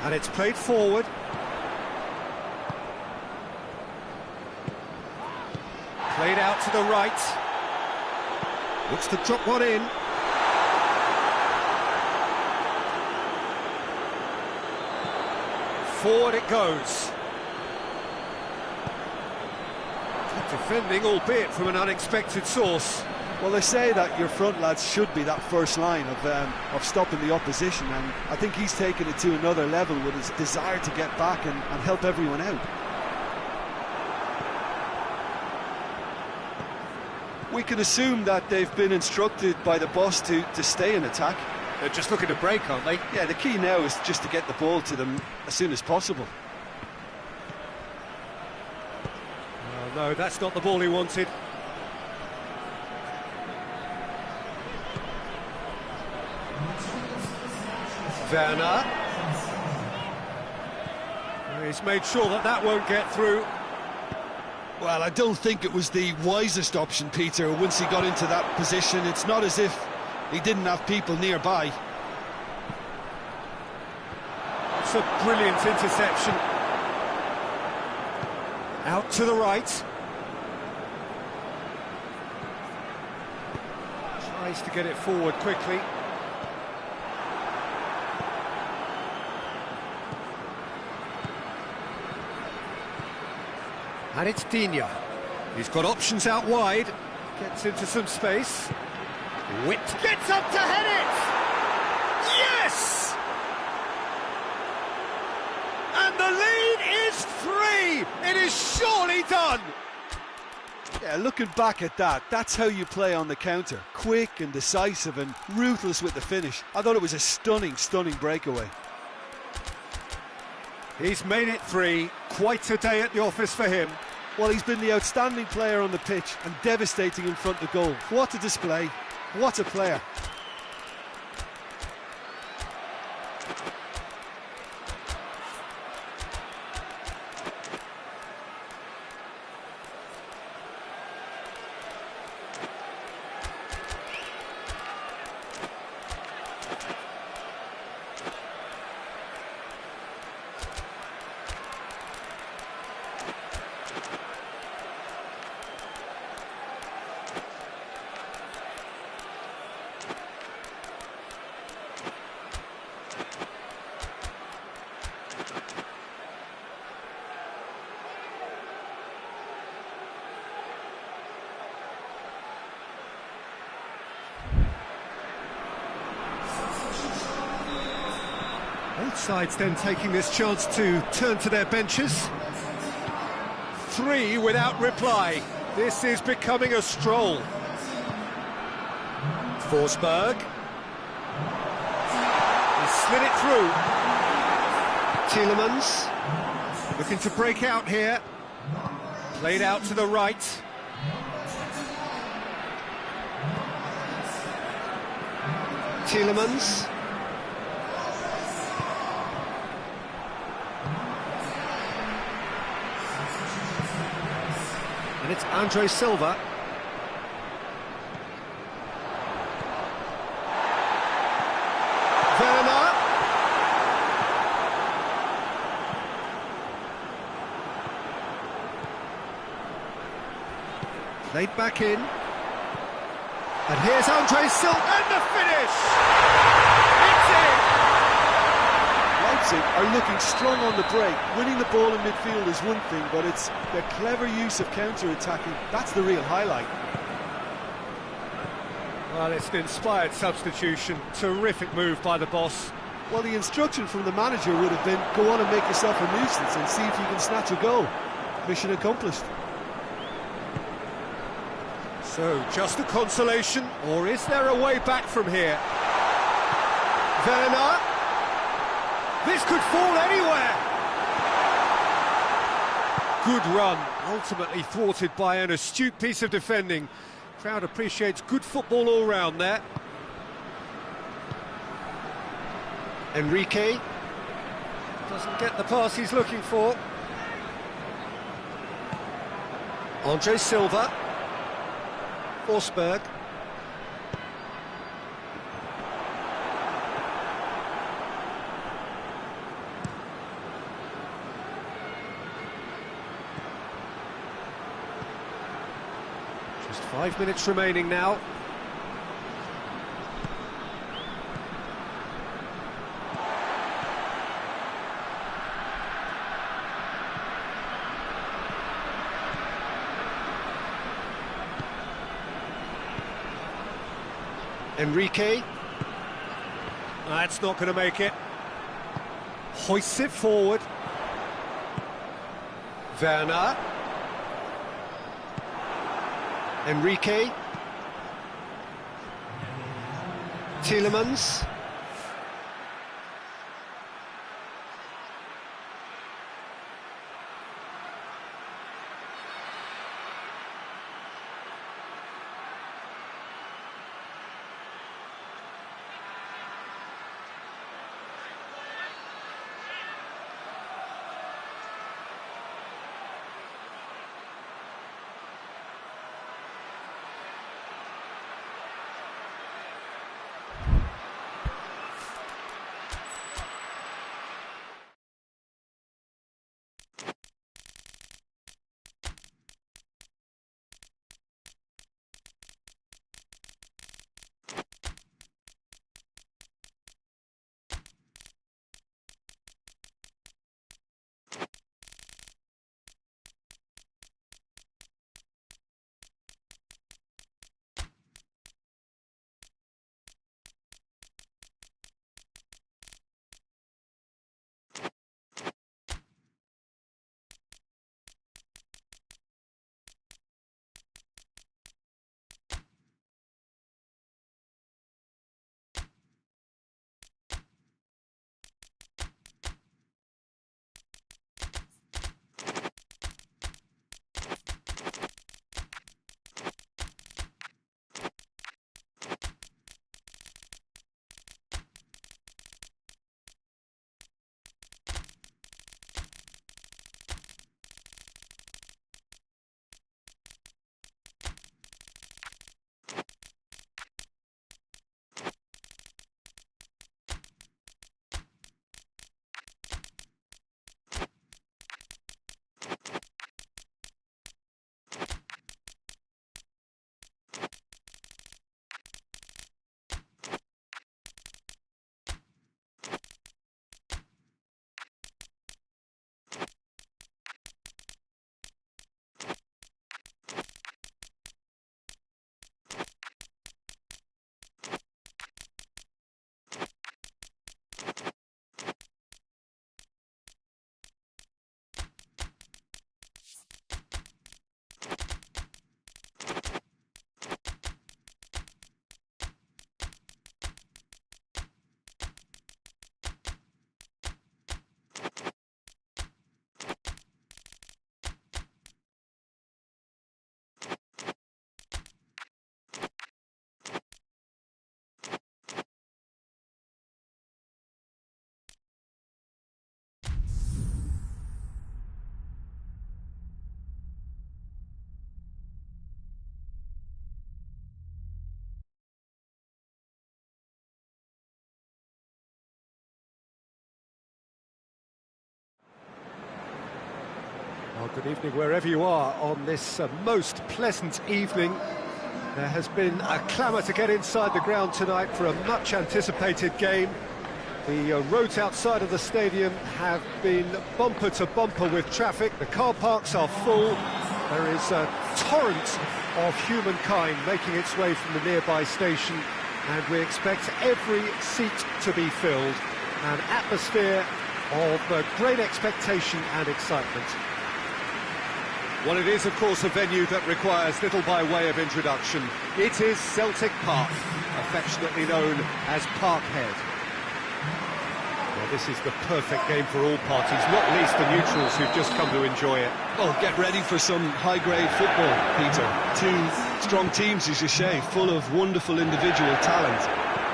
And it's played forward. Played out to the right. Looks to drop one in. Forward it goes. Good defending, albeit from an unexpected source.
Well, they say that your front lads should be that first line of stopping the opposition, and I think he's taken it to another level with his desire to get back and help everyone out. We can assume that they've been instructed by the boss to stay in attack.
They're just looking to break, aren't they?
Yeah, the key now is just to get the ball to them as soon as possible.
Oh, no, that's not the ball he wanted. Werner. He's made sure that that won't get through.
Well, I don't think it was the wisest option, Peter, once he got into that position. It's not as if he didn't have people nearby.
It's a brilliant interception. Out to the right. Tries to get it forward quickly. And it's Digne. He's got options out wide. Gets into some space. Witt gets up to head it! Yes! And the lead is 3! It is surely done!
Yeah, looking back at that, that's how you play on the counter. Quick and decisive and ruthless with the finish. I thought it was a stunning, stunning breakaway.
He's made it 3. Quite a day at the office for him.
Well, he's been the outstanding player on the pitch and devastating in front of goal. What a display. What a player.
Both sides then taking this chance to turn to their benches. 3 without reply. This is becoming a stroll. Forsberg. He slid it through. Tielemans. Looking to break out here. Played out to the right. Tielemans. And it's Andre Silva. Werner. Played back in. And here's Andre Silva, and the finish! It's in!
Leipzig are looking strong on the break. Winning the ball in midfield is one thing, but it's their clever use of counter-attacking. That's the real highlight.
Well, it's an inspired substitution. Terrific move by the boss.
Well, the instruction from the manager would have been, go on and make yourself a nuisance and see if you can snatch a goal. Mission accomplished.
So, just a consolation, or is there a way back from here? Werner. This could fall anywhere. Good run, ultimately thwarted by an astute piece of defending. Crowd appreciates good football all round there. Enrique doesn't get the pass he's looking for. Andre Silva. Forsberg. Just 5 minutes remaining now. Enrique. That's not going to make it. Hoists it forward. Werner. Enrique. Tielemans. Well, good evening wherever you are on this most pleasant evening. There has been a clamour to get inside the ground tonight for a much-anticipated game. The roads outside of the stadium have been bumper to bumper with traffic. The car parks are full. There is a torrent of humankind making its way from the nearby station, and we expect every seat to be filled. An atmosphere of great expectation and excitement. Well, it is, of course, a venue that requires little by way of introduction. It is Celtic Park, affectionately known as Parkhead. Well, this is the perfect game for all parties, not least the neutrals who've just come to enjoy it.
Oh, get ready for some high-grade football, Peter. Two strong teams, as you say, full of wonderful individual talent.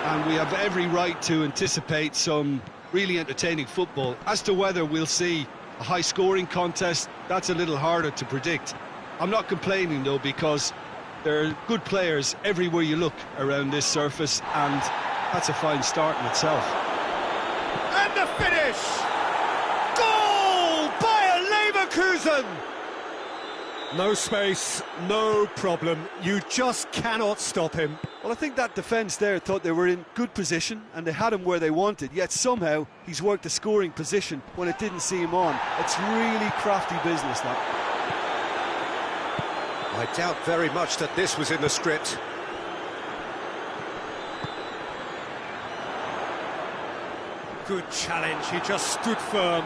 And we have every right to anticipate some really entertaining football. As to whether we'll see a high-scoring contest, that's a little harder to predict. I'm not complaining, though, because there are good players everywhere you look around this surface, and that's a fine start in itself.
And the finish! Goal! Bayer Leverkusen! No space, no problem. You just cannot stop him.
Well, I think that defence there thought they were in good position and they had him where they wanted, yet somehow he's worked a scoring position when it didn't see him on. It's really crafty business, that.
I doubt very much that this was in the script.
Good challenge, he just stood firm.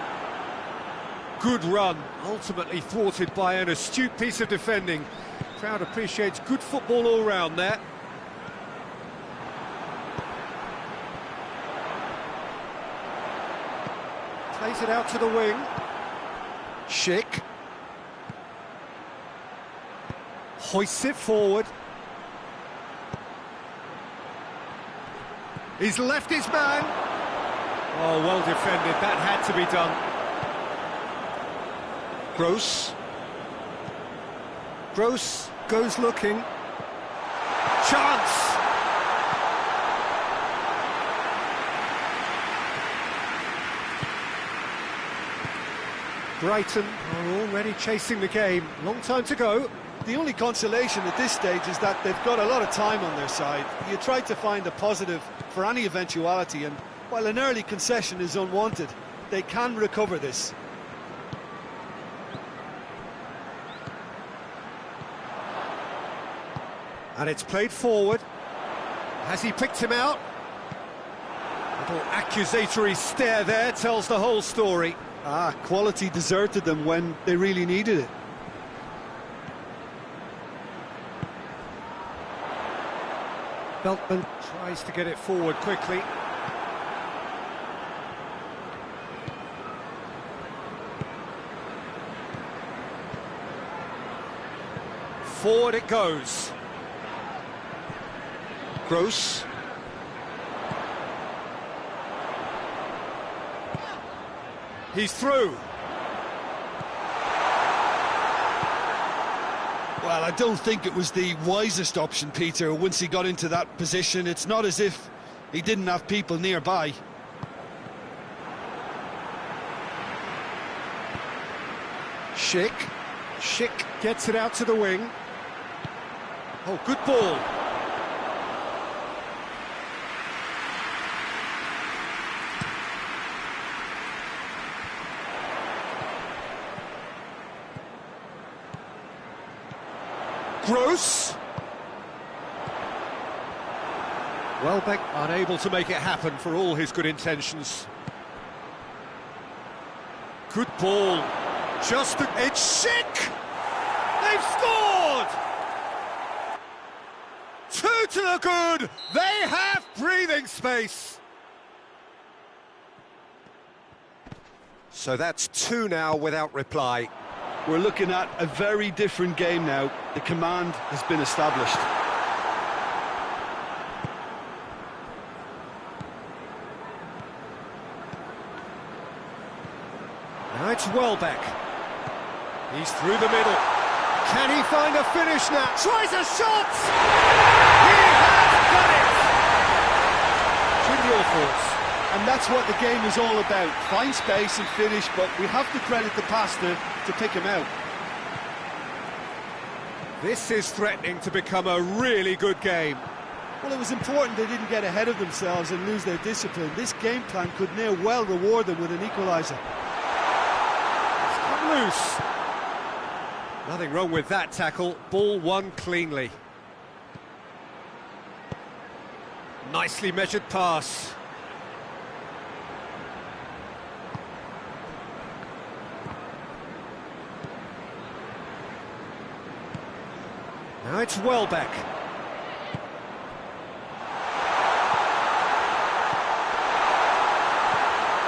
Good run, ultimately thwarted by an astute piece of defending. Crowd appreciates good football all round there. Plays it out to the wing.
Schick.
Hoists it forward. He's left his man. Oh, well defended, that had to be done. Gross goes looking. Chance! Brighton are already chasing the game. Long time to go.
The only consolation at this stage is that they've got a lot of time on their side. You try to find a positive for any eventuality, and while an early concession is unwanted, they can recover this.
And it's played forward. Has he picked him out? Little accusatory stare there tells the whole story.
Quality deserted them when they really needed it.
Veltman tries to get it forward quickly. Forward it goes.
Gross.
He's through.
Well, I don't think it was the wisest option, Peter, once he got into that position. It's not as if he didn't have people nearby.
Schick.
Schick gets it out to the wing. Oh, good ball. Gross. Welbeck unable to make it happen for all his good intentions. Good ball. It's Schick! They've scored! 2 to the good! They have breathing space!
So that's 2 now without reply.
We're looking at a very different game now. The command has been established.
Now it's Welbeck. He's through the middle. Can he find a finish now? Tries a shot! He has done it! Jim, your thoughts?
And that's what the game is all about. Find space and finish, but we have to credit the passer to pick him out.
This is threatening to become a really good game.
Well, it was important they didn't get ahead of themselves and lose their discipline. This game plan could near well reward them with an equaliser.
It's come loose. Nothing wrong with that tackle. Ball won cleanly. Nicely measured pass. Now it's Welbeck.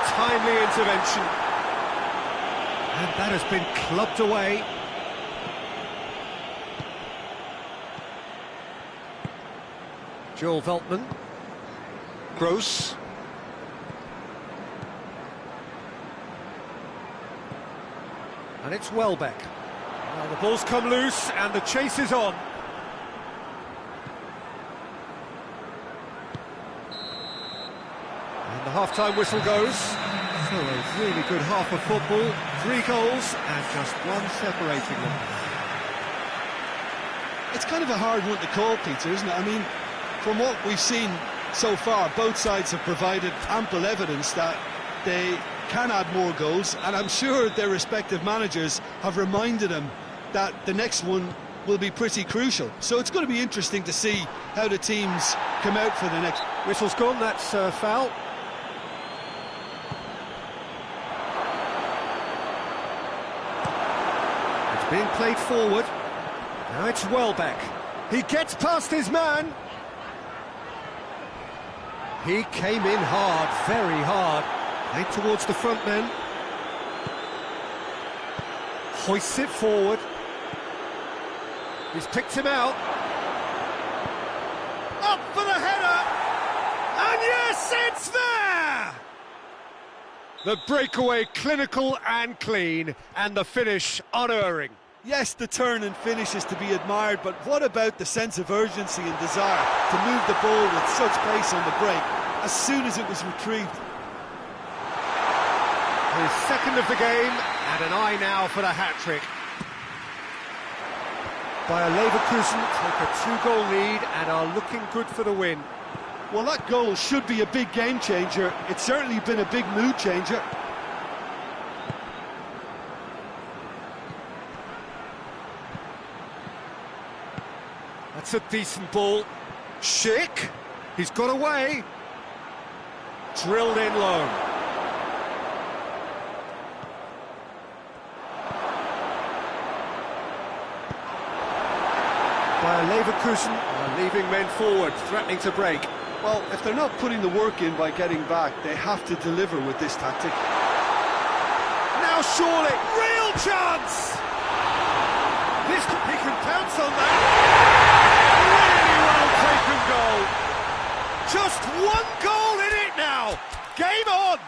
Timely intervention. And that has been clubbed away. Joel Veltman.
Gross.
And it's Welbeck. Well, the ball's come loose and the chase is on. And the half-time whistle goes. So a really good half of football, 3 goals and just one separating them.
It's kind of a hard one to call, Peter, isn't it? I mean, from what we've seen so far, both sides have provided ample evidence that they can add more goals, and I'm sure their respective managers have reminded them that the next one will be pretty crucial. So it's going to be interesting to see how the teams come out for the next.
Whistle's gone, that's foul. It's being played forward. Now it's Welbeck. He gets past his man. He came in hard, very hard. Played towards the front men. Hoists it forward. He's picked him out. Up for the header! And yes, it's there! The breakaway clinical and clean, and the finish unerring.
Yes, the turn and finish is to be admired, but what about the sense of urgency and desire to move the ball with such pace on the break as soon as it was retrieved?
His second of the game, and an eye now for the hat-trick. Bayer Leverkusen take a 2-goal lead and are looking good for the win.
Well, that goal should be a big game changer. It's certainly been a big mood changer.
That's a decent ball. Schick, he's got away. Drilled in low. Bayer Leverkusen are leaving men forward, threatening to break.
Well, if they're not putting the work in by getting back, they have to deliver with this tactic.
Now surely, real chance! This, he can pounce on that. Really well taken goal. Just one goal in it now. Game on.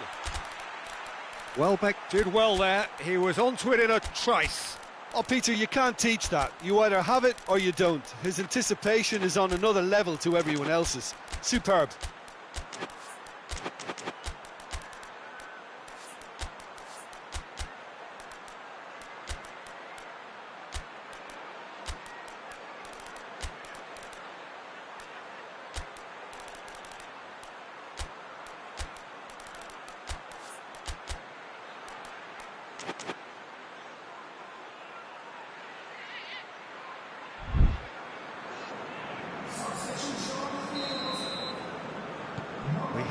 Welbeck did well there. He was onto it in a trice.
Oh, Peter, you can't teach that. You either have it or you don't. His anticipation is on another level to everyone else's. Superb.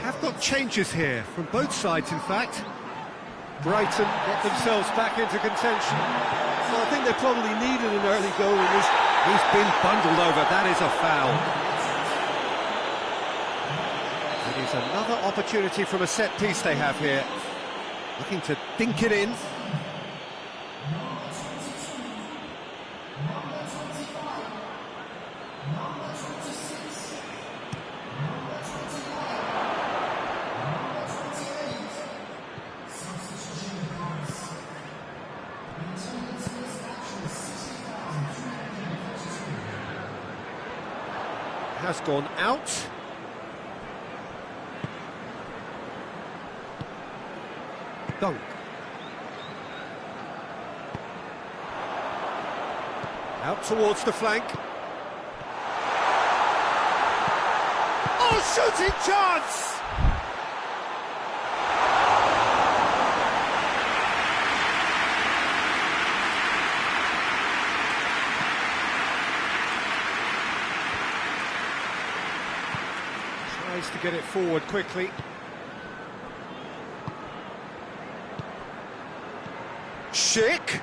Have got changes here from both sides, in fact. Brighton get themselves back into contention.
Well, I think they probably needed an early goal in this.
He's been bundled over, that is a foul. It is another opportunity from a set piece they have here. Looking to dink it in. Has gone out. Dunk. Out towards the flank. Oh, shooting chance! Tries to get it forward quickly. Schick!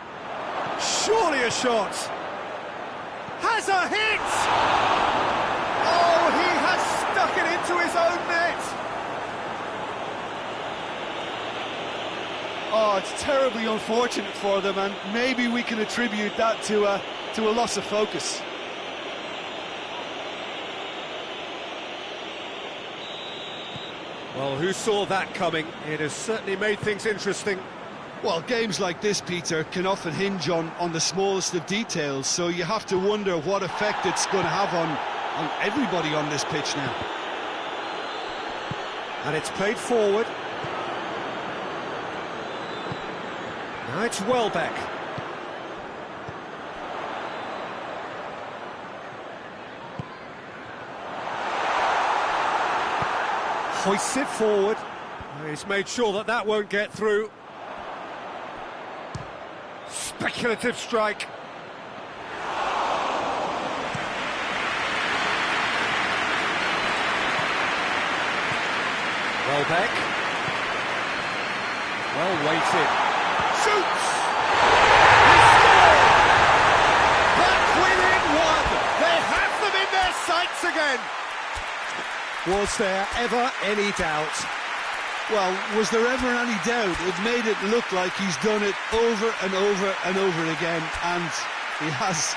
Surely a shot! Has a hit! Oh, he has stuck it into his own net!
Oh, it's terribly unfortunate for them, and maybe we can attribute that to a loss of focus.
Well, who saw that coming? It has certainly made things interesting.
Well, games like this, Peter, can often hinge on the smallest of details, so you have to wonder what effect it's going to have on everybody on this pitch now.
And it's played forward. Now it's Welbeck. Hoists it forward. He's made sure that that won't get through. Speculative strike. Welbeck. Well weighted. Shoots! He scored! Back within one! They have them in their sights again! Was there ever any doubt?
Well, was there ever any doubt? It made it look like he's done it over and over and over again, and he has.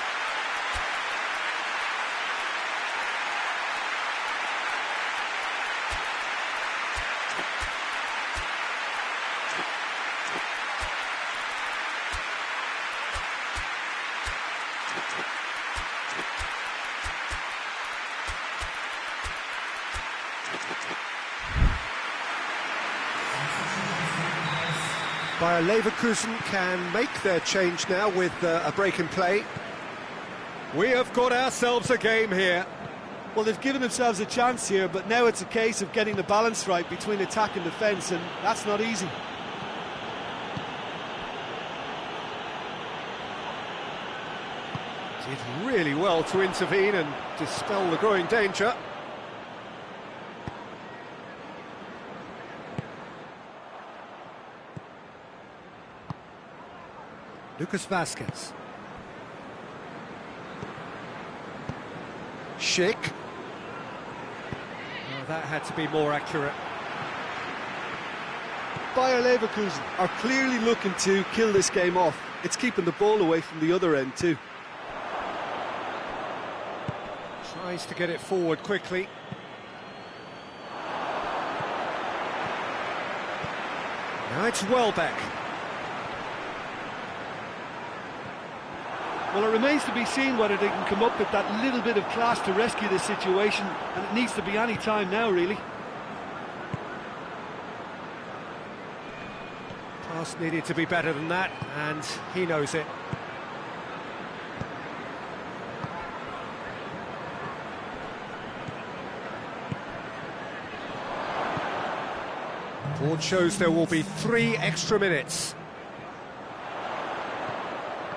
Bayer Leverkusen can make their change now with a break in play. We have got ourselves a game here.
Well, they've given themselves a chance here, but now it's a case of getting the balance right between attack and defence, and that's not easy.
Did really well to intervene and dispel the growing danger. Lucas Vazquez. Schick. Oh, that had to be more accurate.
Bayer Leverkusen are clearly looking to kill this game off. It's keeping the ball away from the other end too.
Tries to get it forward quickly. Now it's Welbeck.
Well, it remains to be seen whether they can come up with that little bit of class to rescue this situation, and it needs to be any time now, really.
Pass needed to be better than that, and he knows it. Board shows there will be 3 extra minutes.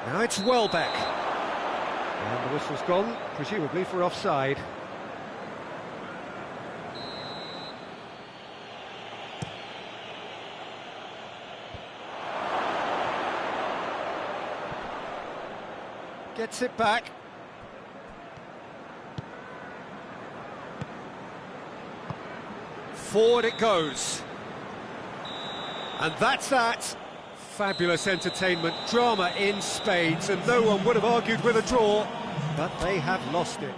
Now it's Welbeck. And the whistle's gone, presumably for offside. Gets it back. Forward it goes. And that's that. Fabulous entertainment, drama in spades, and no one would have argued with a draw, but they have lost it.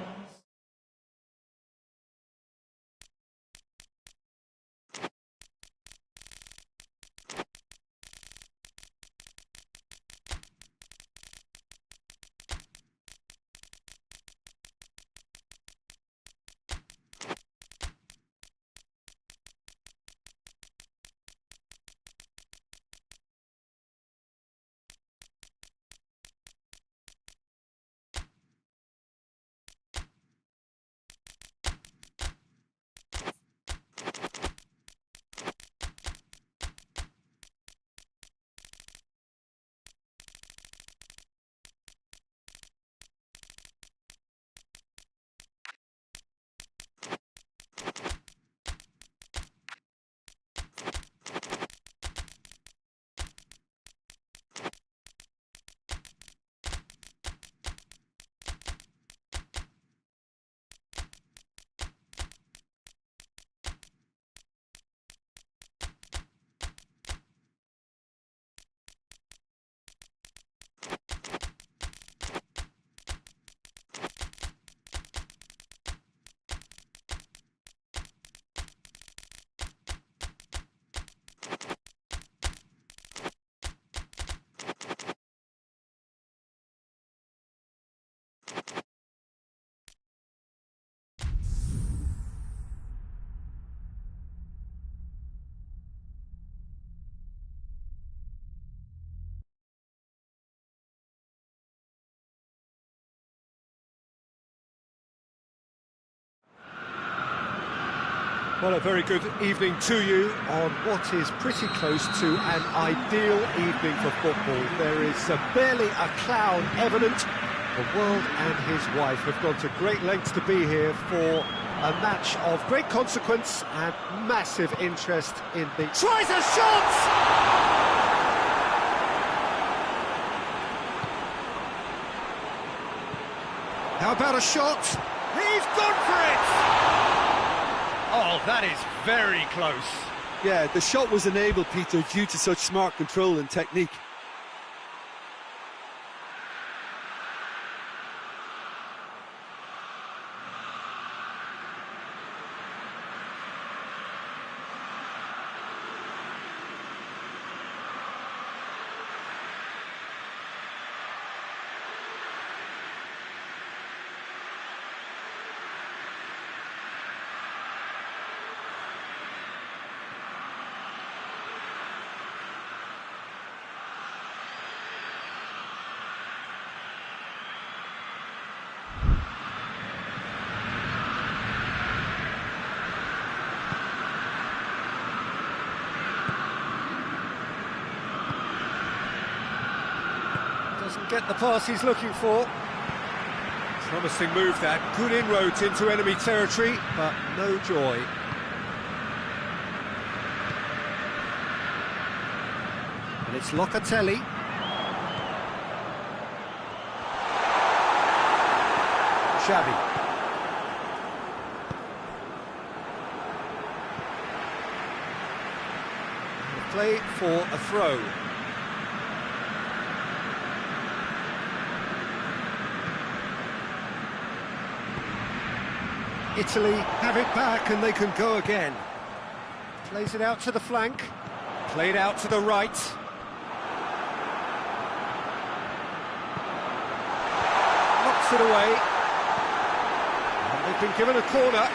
Well, a very good evening to you on what is pretty close to an ideal evening for football. There is barely a cloud evident. The world and his wife have gone to great lengths to be here for a match of great consequence and massive interest in the... Tries a shot! How about a shot? He's gone for it! Oh, that is very close.
Yeah, the shot was enabled, Peter, due to such smart control and technique.
Doesn't get the pass he's looking for. Promising move that. Good inroads into enemy territory, but no joy. And it's Locatelli. Xavi. Play for a throw. Italy have it back and they can go again. Plays it out to the flank. Played out to the right. Knocks it away. And they've been given a corner.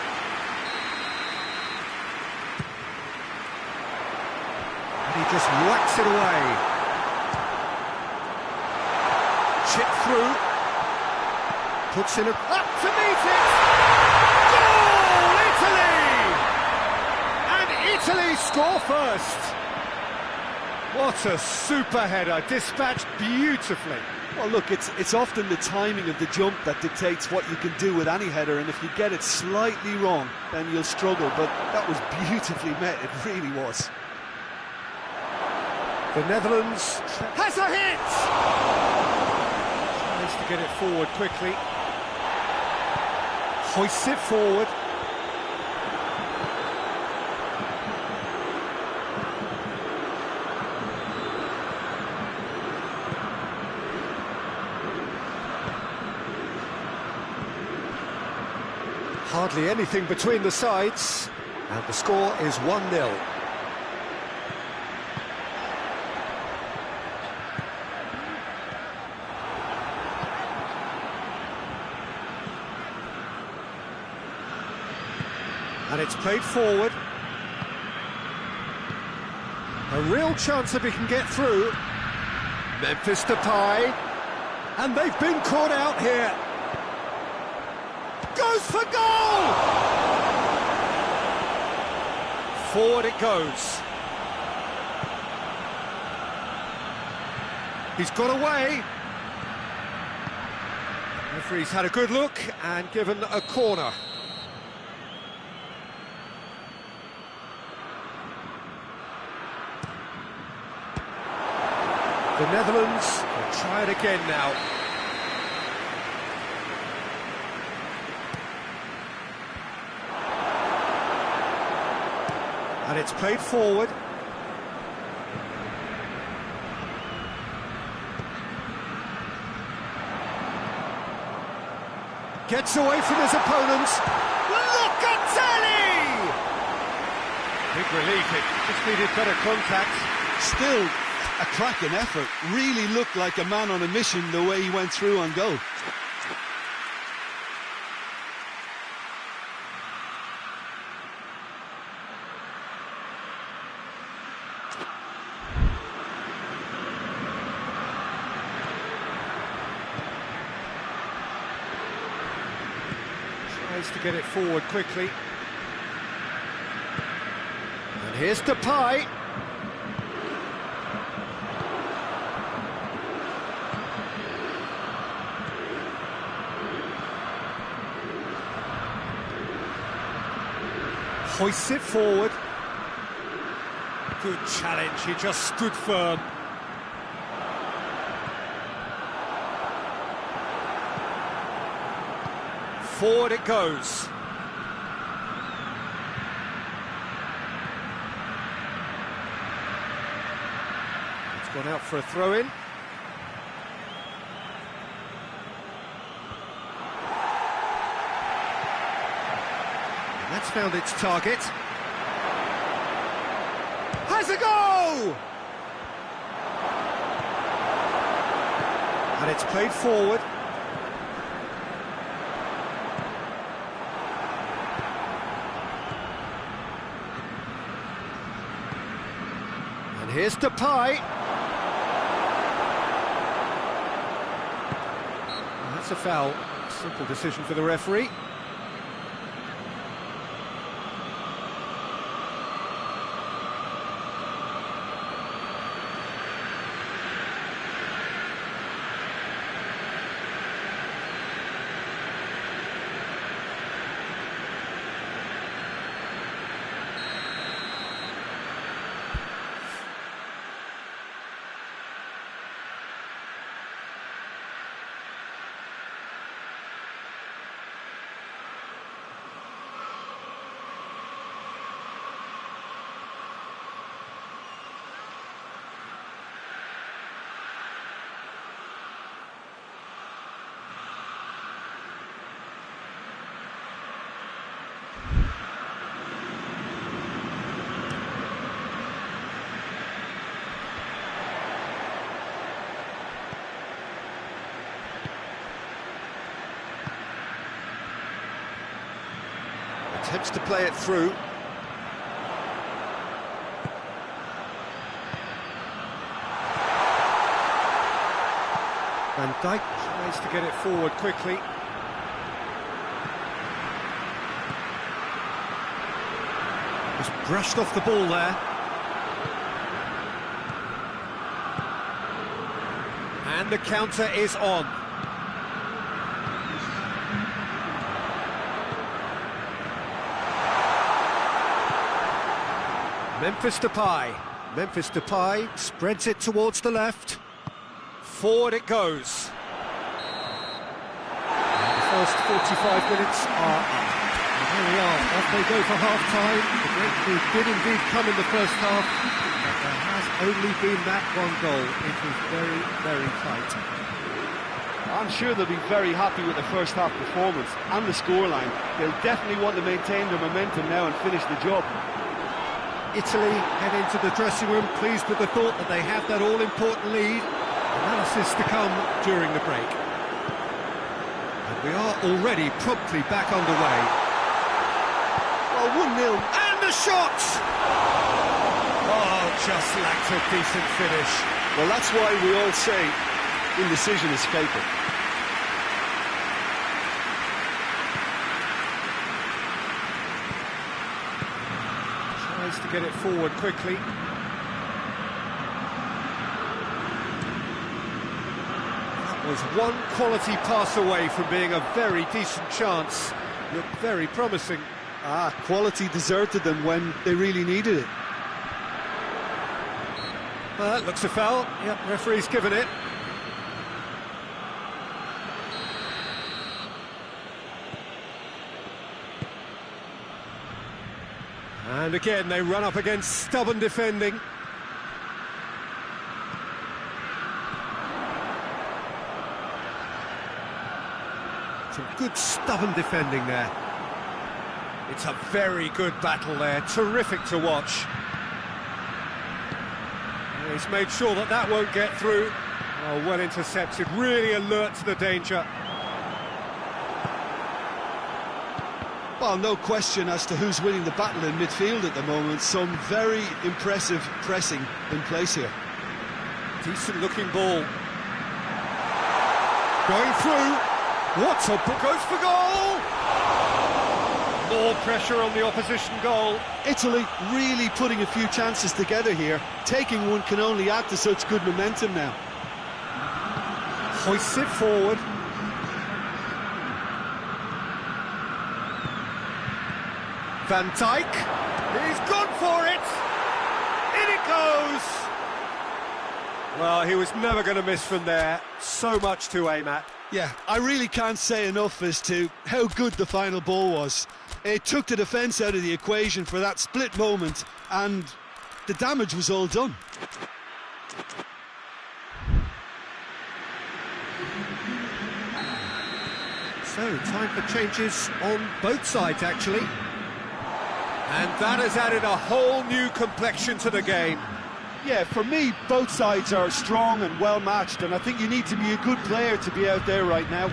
And he just whacks it away. Chip through. Puts in a... up to meet it! Italy score first. What a super header, dispatched beautifully.
Well, look, it's often the timing of the jump that dictates what you can do with any header, and if you get it slightly wrong, then you'll struggle, but that was beautifully met, it really was.
The Netherlands has a hit! Tries to get it forward quickly. Hoists it forward. Hardly anything between the sides, and the score is 1-0. And it's played forward. A real chance if he can get through. Memphis Depay, and they've been caught out here. Goes for goal! Forward it goes. He's got away. The referee's had a good look and given a corner. The Netherlands will try it again now. And it's played forward. Gets away from his opponent. Locatelli! Big relief, it just needed better contact.
Still a cracking effort. Really looked like a man on a mission the way he went through on goal.
Tries to get it forward quickly. Here's Depay. Hoists it forward. Good challenge, he just stood firm. Forward it goes. It's gone out for a throw-in. That's found its target. Has a go! And it's played forward. And here's Depay. That's a foul. Simple decision for the referee. Attempts to play it through. Van Dijk tries to get it forward quickly. Just brushed off the ball there. And the counter is on. Memphis Depay spreads it towards the left. Forward it goes. And the first 45 minutes are up. And here we are, off they go for half-time. The breakthrough did indeed come in the first half, but there has only been that one goal. It was very, very tight.
I'm sure they'll be very happy with the first half performance and the scoreline. They'll definitely want to maintain their momentum now and finish the job.
Italy head into the dressing room pleased with the thought that they have that all-important lead. Analysis to come during the break. And we are already promptly back underway.
Well, 1-0.
And the shot! Oh, just lacked a decent finish.
Well, that's why we all say indecision is fatal.
Tries to get it forward quickly. That was one quality pass away from being a very decent chance. Looked very promising.
Quality deserted them when they really needed it.
That looks a foul. Yep, referee's given it. And again, they run up against stubborn defending. Some good stubborn defending there. It's a very good battle there, terrific to watch. And he's made sure that that won't get through. Oh, well intercepted, really alert to the danger.
Well, no question as to who's winning the battle in midfield at the moment. Some very impressive pressing in place here.
Decent looking ball. Going through. What a goes for goal! More pressure on the opposition goal.
Italy really putting a few chances together here. Taking one can only add to such good momentum now.
Hoists it forward. Van Dijk. He's gone for it. In it goes. Well, he was never going to miss from there. So much to aim at.
Yeah, I really can't say enough as to how good the final ball was. It took the defence out of the equation for that split moment, and the damage was all done.
So, time for changes on both sides, actually. And that has added a whole new complexion to the game.
Yeah, for me, both sides are strong and well-matched, and I think you need to be a good player to be out there right now.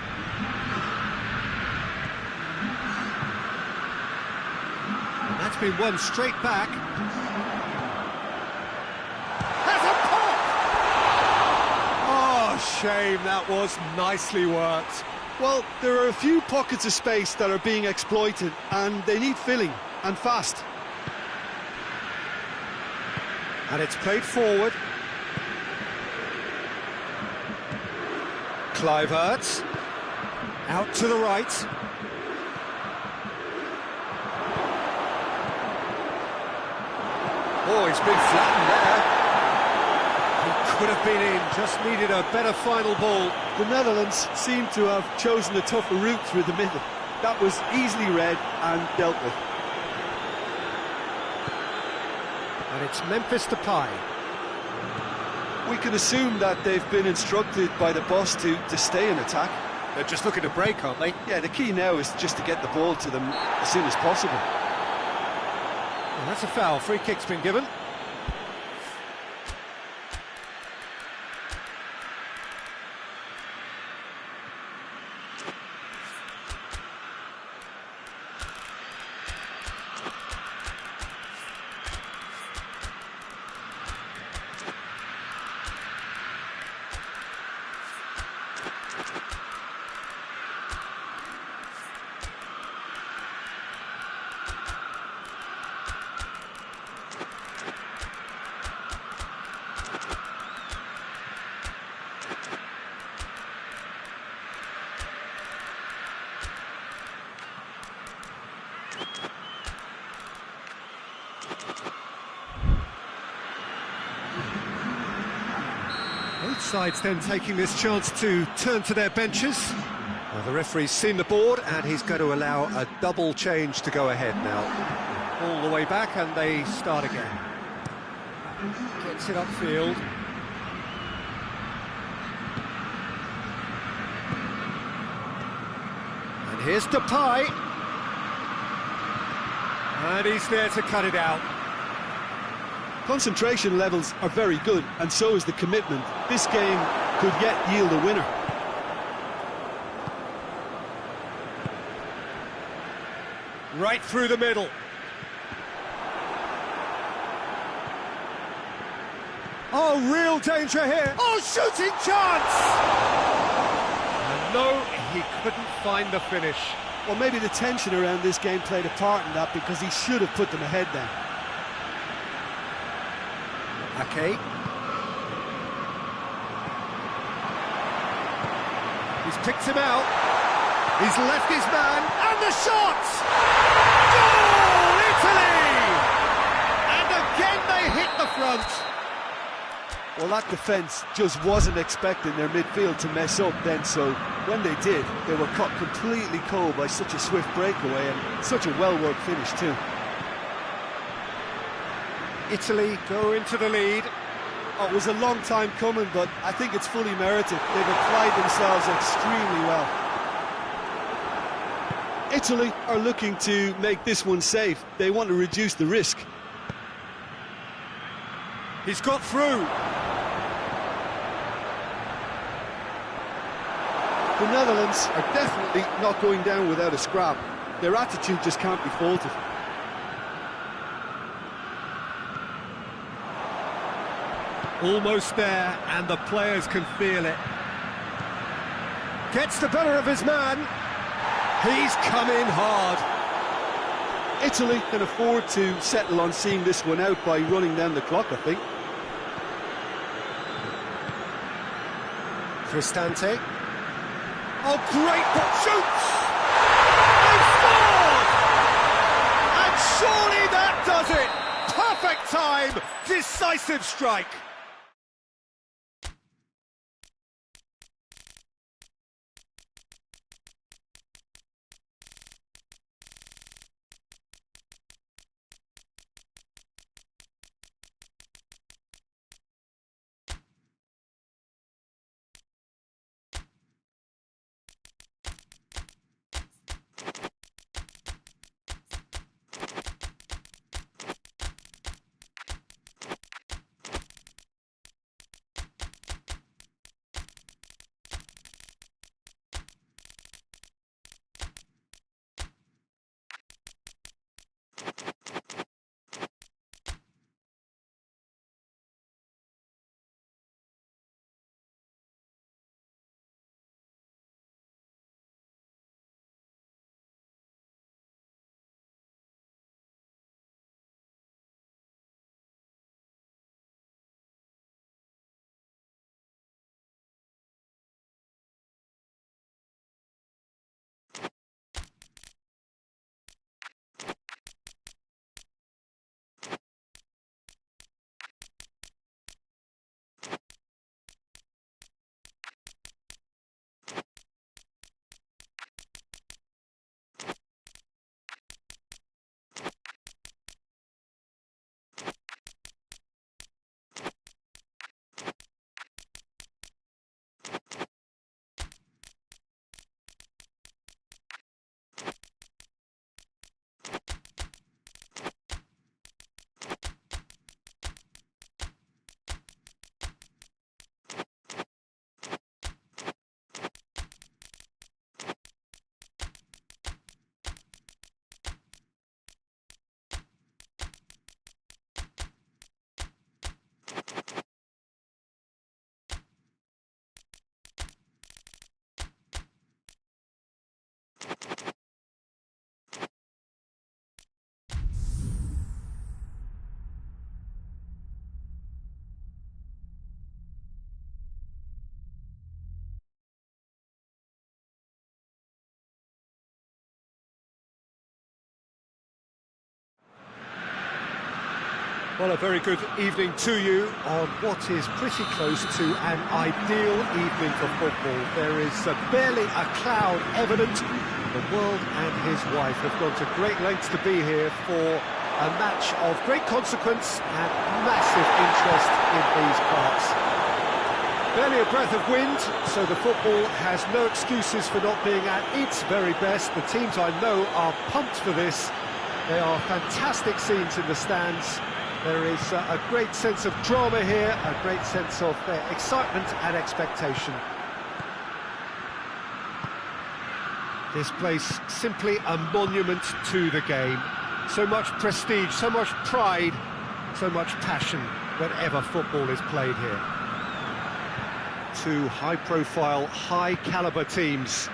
And that's been won straight back. Has a pop! Oh, shame, that was nicely worked.
Well, there are a few pockets of space that are being exploited, and they need filling, and fast.
And it's played forward. Kluivert. Out to the right. Oh, he's been flattened there. He could have been in, just needed a better final ball.
The Netherlands seem to have chosen a tougher route through the middle. That was easily read and dealt with.
And it's Memphis Depay.
We can assume that they've been instructed by the boss to stay in attack.
They're just looking to break, aren't they?
Yeah, the key now is just to get the ball to them as soon as possible.
Well, that's a foul. Free kick's been given. Both sides then taking this chance to turn to their benches. Well, the referee's seen the board and he's going to allow a double change to go ahead now. All the way back and they start again. Gets it upfield. And here's Depay. And he's there to cut it out.
Concentration levels are very good, and so is the commitment. This game could yet yield a winner.
Right through the middle. Oh, real danger here. Oh, shooting chance! And no, he couldn't find the finish.
Well, maybe the tension around this game played a part in that, because he should have put them ahead then.
Okay. He's picked him out. He's left his man, and the shot! Goal, Italy! And again they hit the front.
Well, that defence just wasn't expecting their midfield to mess up then, so when they did, they were caught completely cold by such a swift breakaway and such a well-worked finish too. Italy
go into the lead.
Oh, it was a long time coming, but I think it's fully merited. They've applied themselves extremely well. Italy are looking to make this one safe. They want to reduce the risk.
He's got through.
The Netherlands are definitely not going down without a scrap. Their attitude just can't be faulted.
Almost there, and the players can feel it. Gets the better of his man. He's come in hard.
Italy can afford to settle on seeing this one out by running down the clock, I think.
Cristante. Oh, great ball! Shoots! They've scored! And surely that does it! Perfect time! Decisive strike! Well, a very good evening to you on what is pretty close to an ideal evening for football. There is barely a cloud evident. The world and his wife have gone to great lengths to be here for a match of great consequence and massive interest in these parts. Barely a breath of wind, so the football has no excuses for not being at its very best. The teams I know are pumped for this. They are fantastic scenes in the stands. There is a great sense of drama here, a great sense of excitement and expectation. This place simply a monument to the game. So much prestige, so much pride, so much passion whenever football is played here. Two high-profile, high-caliber teams.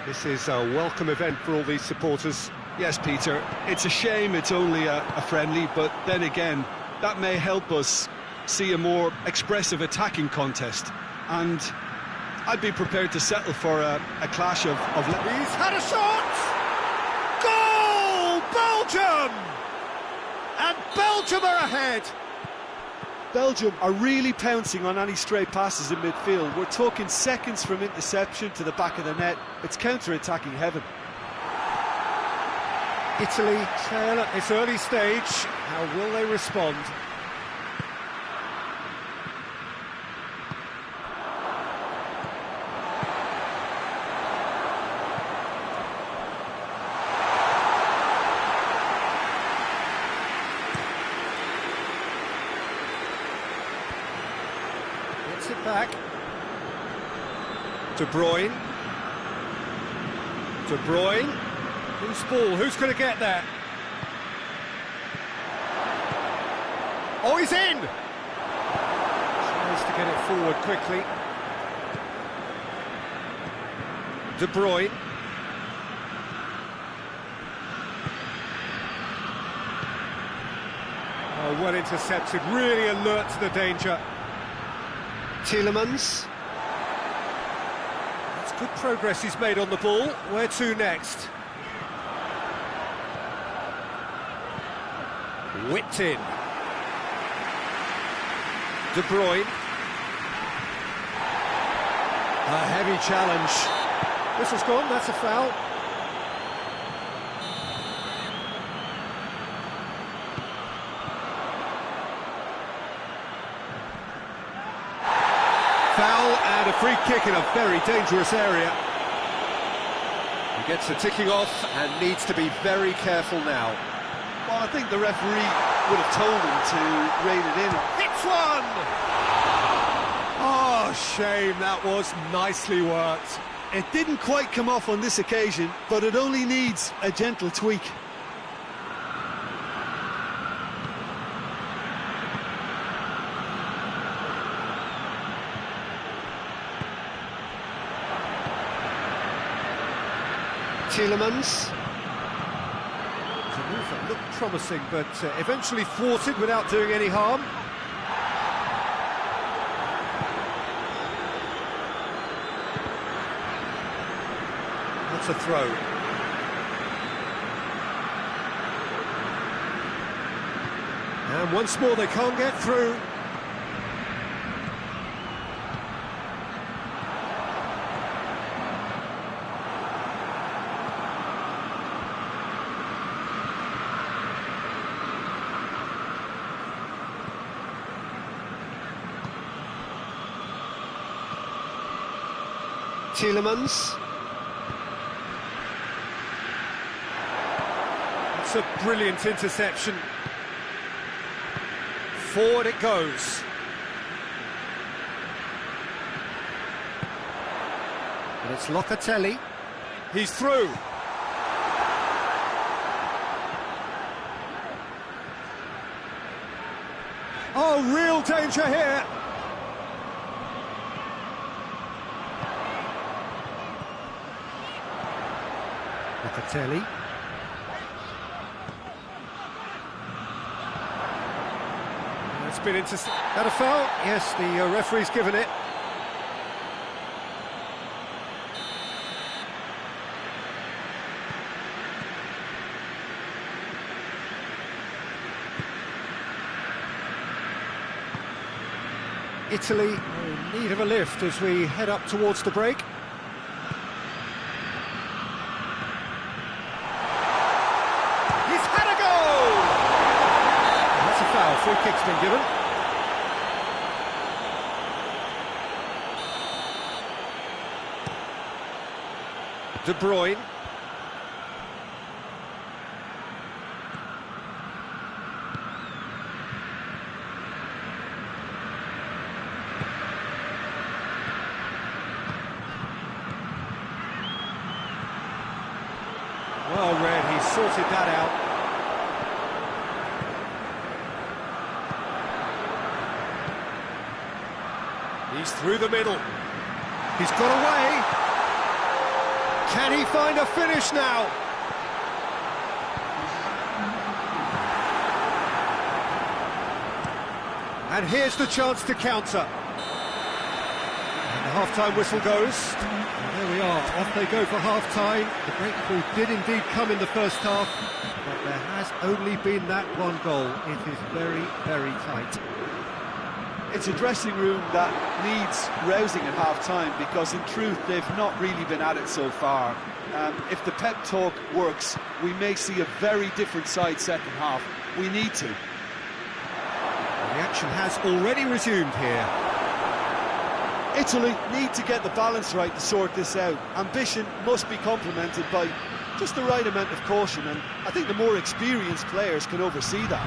This is a welcome event for all these supporters.
Yes, Peter, it's a shame it's only a friendly, but then again, that may help us see a more expressive attacking contest. And I'd be prepared to settle for a clash of...
He's had a shot! Goal! Belgium! And Belgium are ahead!
Belgium are really pouncing on any stray passes in midfield. We're talking seconds from interception to the back of the net. It's counter-attacking heaven.
Italy trail at this early stage. How will they respond? Gets it back. De Bruyne. De Bruyne. Who's ball? Who's going to get there? Oh, he's in! Tries to get it forward quickly. De Bruyne. Oh, well intercepted, really alert to the danger.
Tielemans.
That's good progress he's made on the ball. Where to next? Whipped in. De Bruyne.
A heavy challenge.
Whistle's gone, that's a foul.
Foul and a free kick in a very dangerous area.
He gets the ticking off and needs to be very careful now.
Well, I think the referee would have told him to rein it in.
Hits one! Oh, shame, that was nicely worked.
It didn't quite come off on this occasion, but it only needs a gentle tweak.
Tielemans.
It's a move that looked promising, but eventually thwarted without doing any harm. That's a throw. And once more they can't get through.
Tielemans.
It's a brilliant interception. Forward it goes.
And it's Locatelli.
He's through. Oh, real danger here.
Locatelli.
It's been intercepted. That a foul? Yes, the referee's given it. Italy in need of a lift as we head up towards the break. He's had a goal! That's a foul, free kick's been given. De Bruyne. Well read, he sorted that out. He's through the middle. He's got away. Can he find a finish now? And here's the chance to counter. And the half-time whistle goes. And there we are, off they go for half-time. The breakthrough did indeed come in the first half, but there has only been that one goal. It is very, very tight.
It's a dressing room that needs rousing at half-time because, in truth, they've not really been at it so far. If the pep talk works, we may see a very different side second half. We need to.
The action has already resumed here.
Italy need to get the balance right to sort this out. Ambition must be complemented by just the right amount of caution, and I think the more experienced players can oversee that.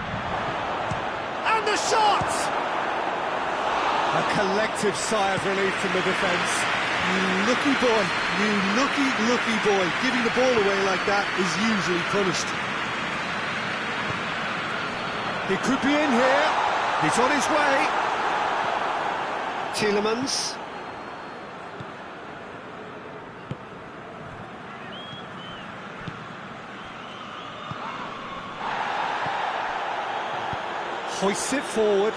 And the shot! A collective sigh of relief from the defence.
You lucky boy, you lucky boy. Giving the ball away like that is usually punished.
He could be in here. He's on his way.
Tielemans.
hoists it forward.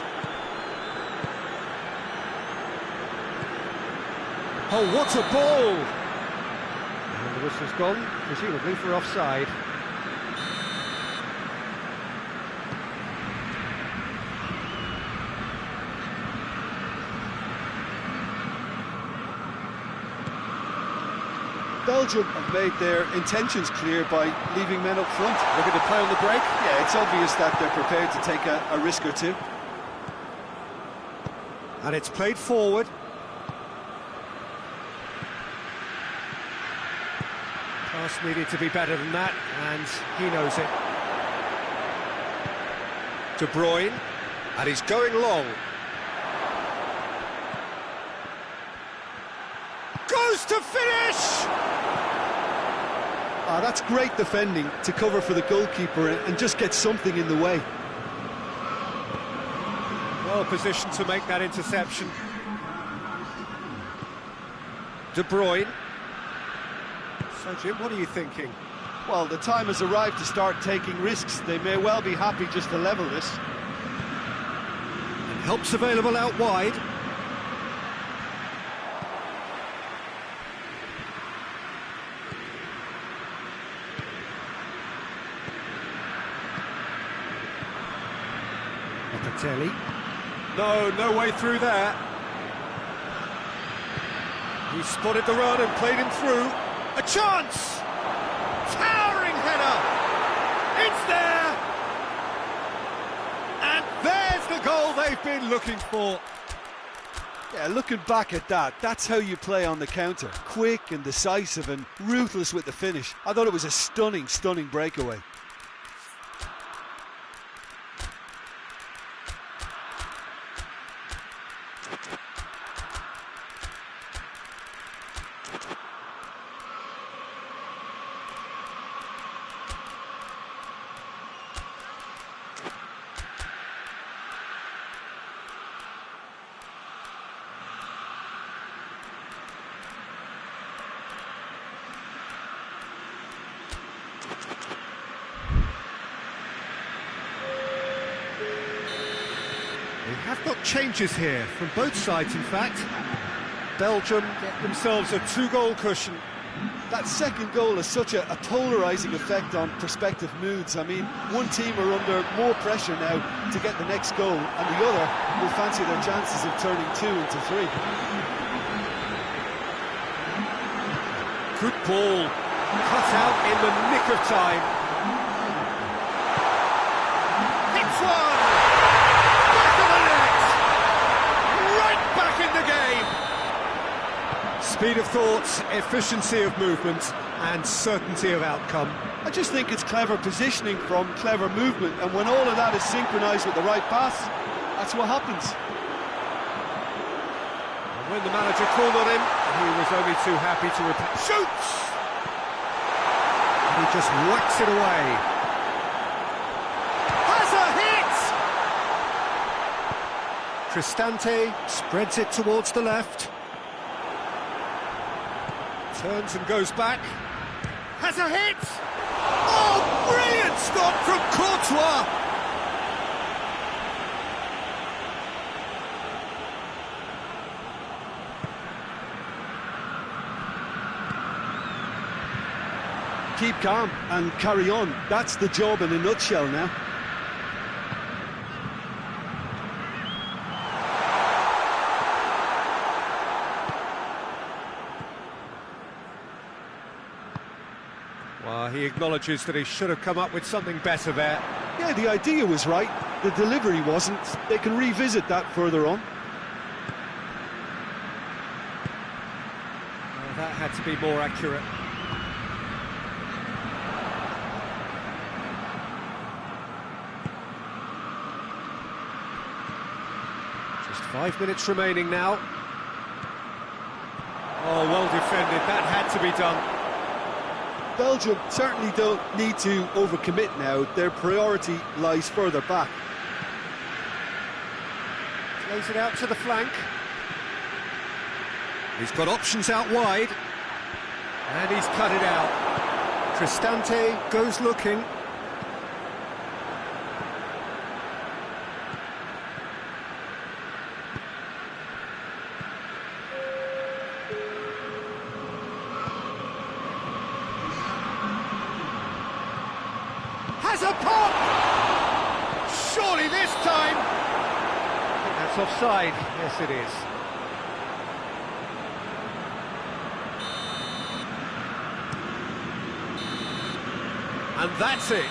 Oh, what a ball! And the whistle's gone, presumably for offside.
Belgium have made their intentions clear by leaving men up front.
Looking to play on the break?
Yeah, it's obvious that they're prepared to take a risk or two.
And it's played forward. Pass needed to be better than that, and he knows it. De Bruyne,
And he's going long.
goes to finish!
Ah, that's great defending to cover for the goalkeeper and just get something in the way.
Well positioned to make that interception. De Bruyne. So Jim, what are you thinking?
Well, the time has arrived to start taking risks. They may well be happy just to level this.
And help's available out wide. Locatelli. No way through there. He spotted the run and played him through. A chance! Towering header! It's there! And there's the goal they've been looking for.
Yeah, looking back at that, that's how you play on the counter. Quick and decisive and ruthless with the finish. I thought it was a stunning, stunning breakaway.
They have got changes here, from both sides in fact. Belgium get themselves a 2-goal cushion.
That second goal has such a polarising effect on prospective moods. I mean, one team are under more pressure now to get the next goal, and the other will fancy their chances of turning 2 into 3.
Good ball, cut out in the nick of time. Hits one! Back of the net! Right back in the game! Speed of thought, efficiency of movement, and certainty of outcome.
I just think it's clever positioning from clever movement, and when all of that is synchronised with the right pass, that's what happens.
And when the manager called on him, he was only too happy to repeat. Shoots! And he just whacks it away. Has a hit! Cristante spreads it towards the left. Turns and goes back. Has a hit! Oh, brilliant stop from Courtois!
Keep calm and carry on. That's the job in a nutshell now.
Well, he acknowledges that he should have come up with something better there.
Yeah, the idea was right, the delivery wasn't. They can revisit that further on.
Well, that had to be more accurate. Just 5 minutes remaining now. Oh, well defended, that had to be done.
Belgium certainly don't need to overcommit now. Their priority lies further back.
Plays it out to the flank. He's got options out wide. And he's cut it out. Cristante goes looking. has a pop! Surely this time! I think that's offside. Yes, it is. And that's it.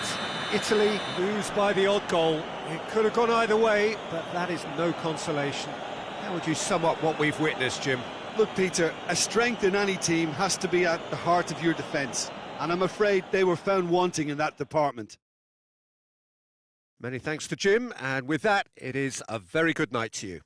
Italy lose by the odd goal. It could have gone either way, but that is no consolation. How would you sum up what we've witnessed, Jim?
Look, Peter, a strength in any team has to be at the heart of your defence, and I'm afraid they were found wanting in that department.
Many thanks to Jim, and with that, it is a very good night to you.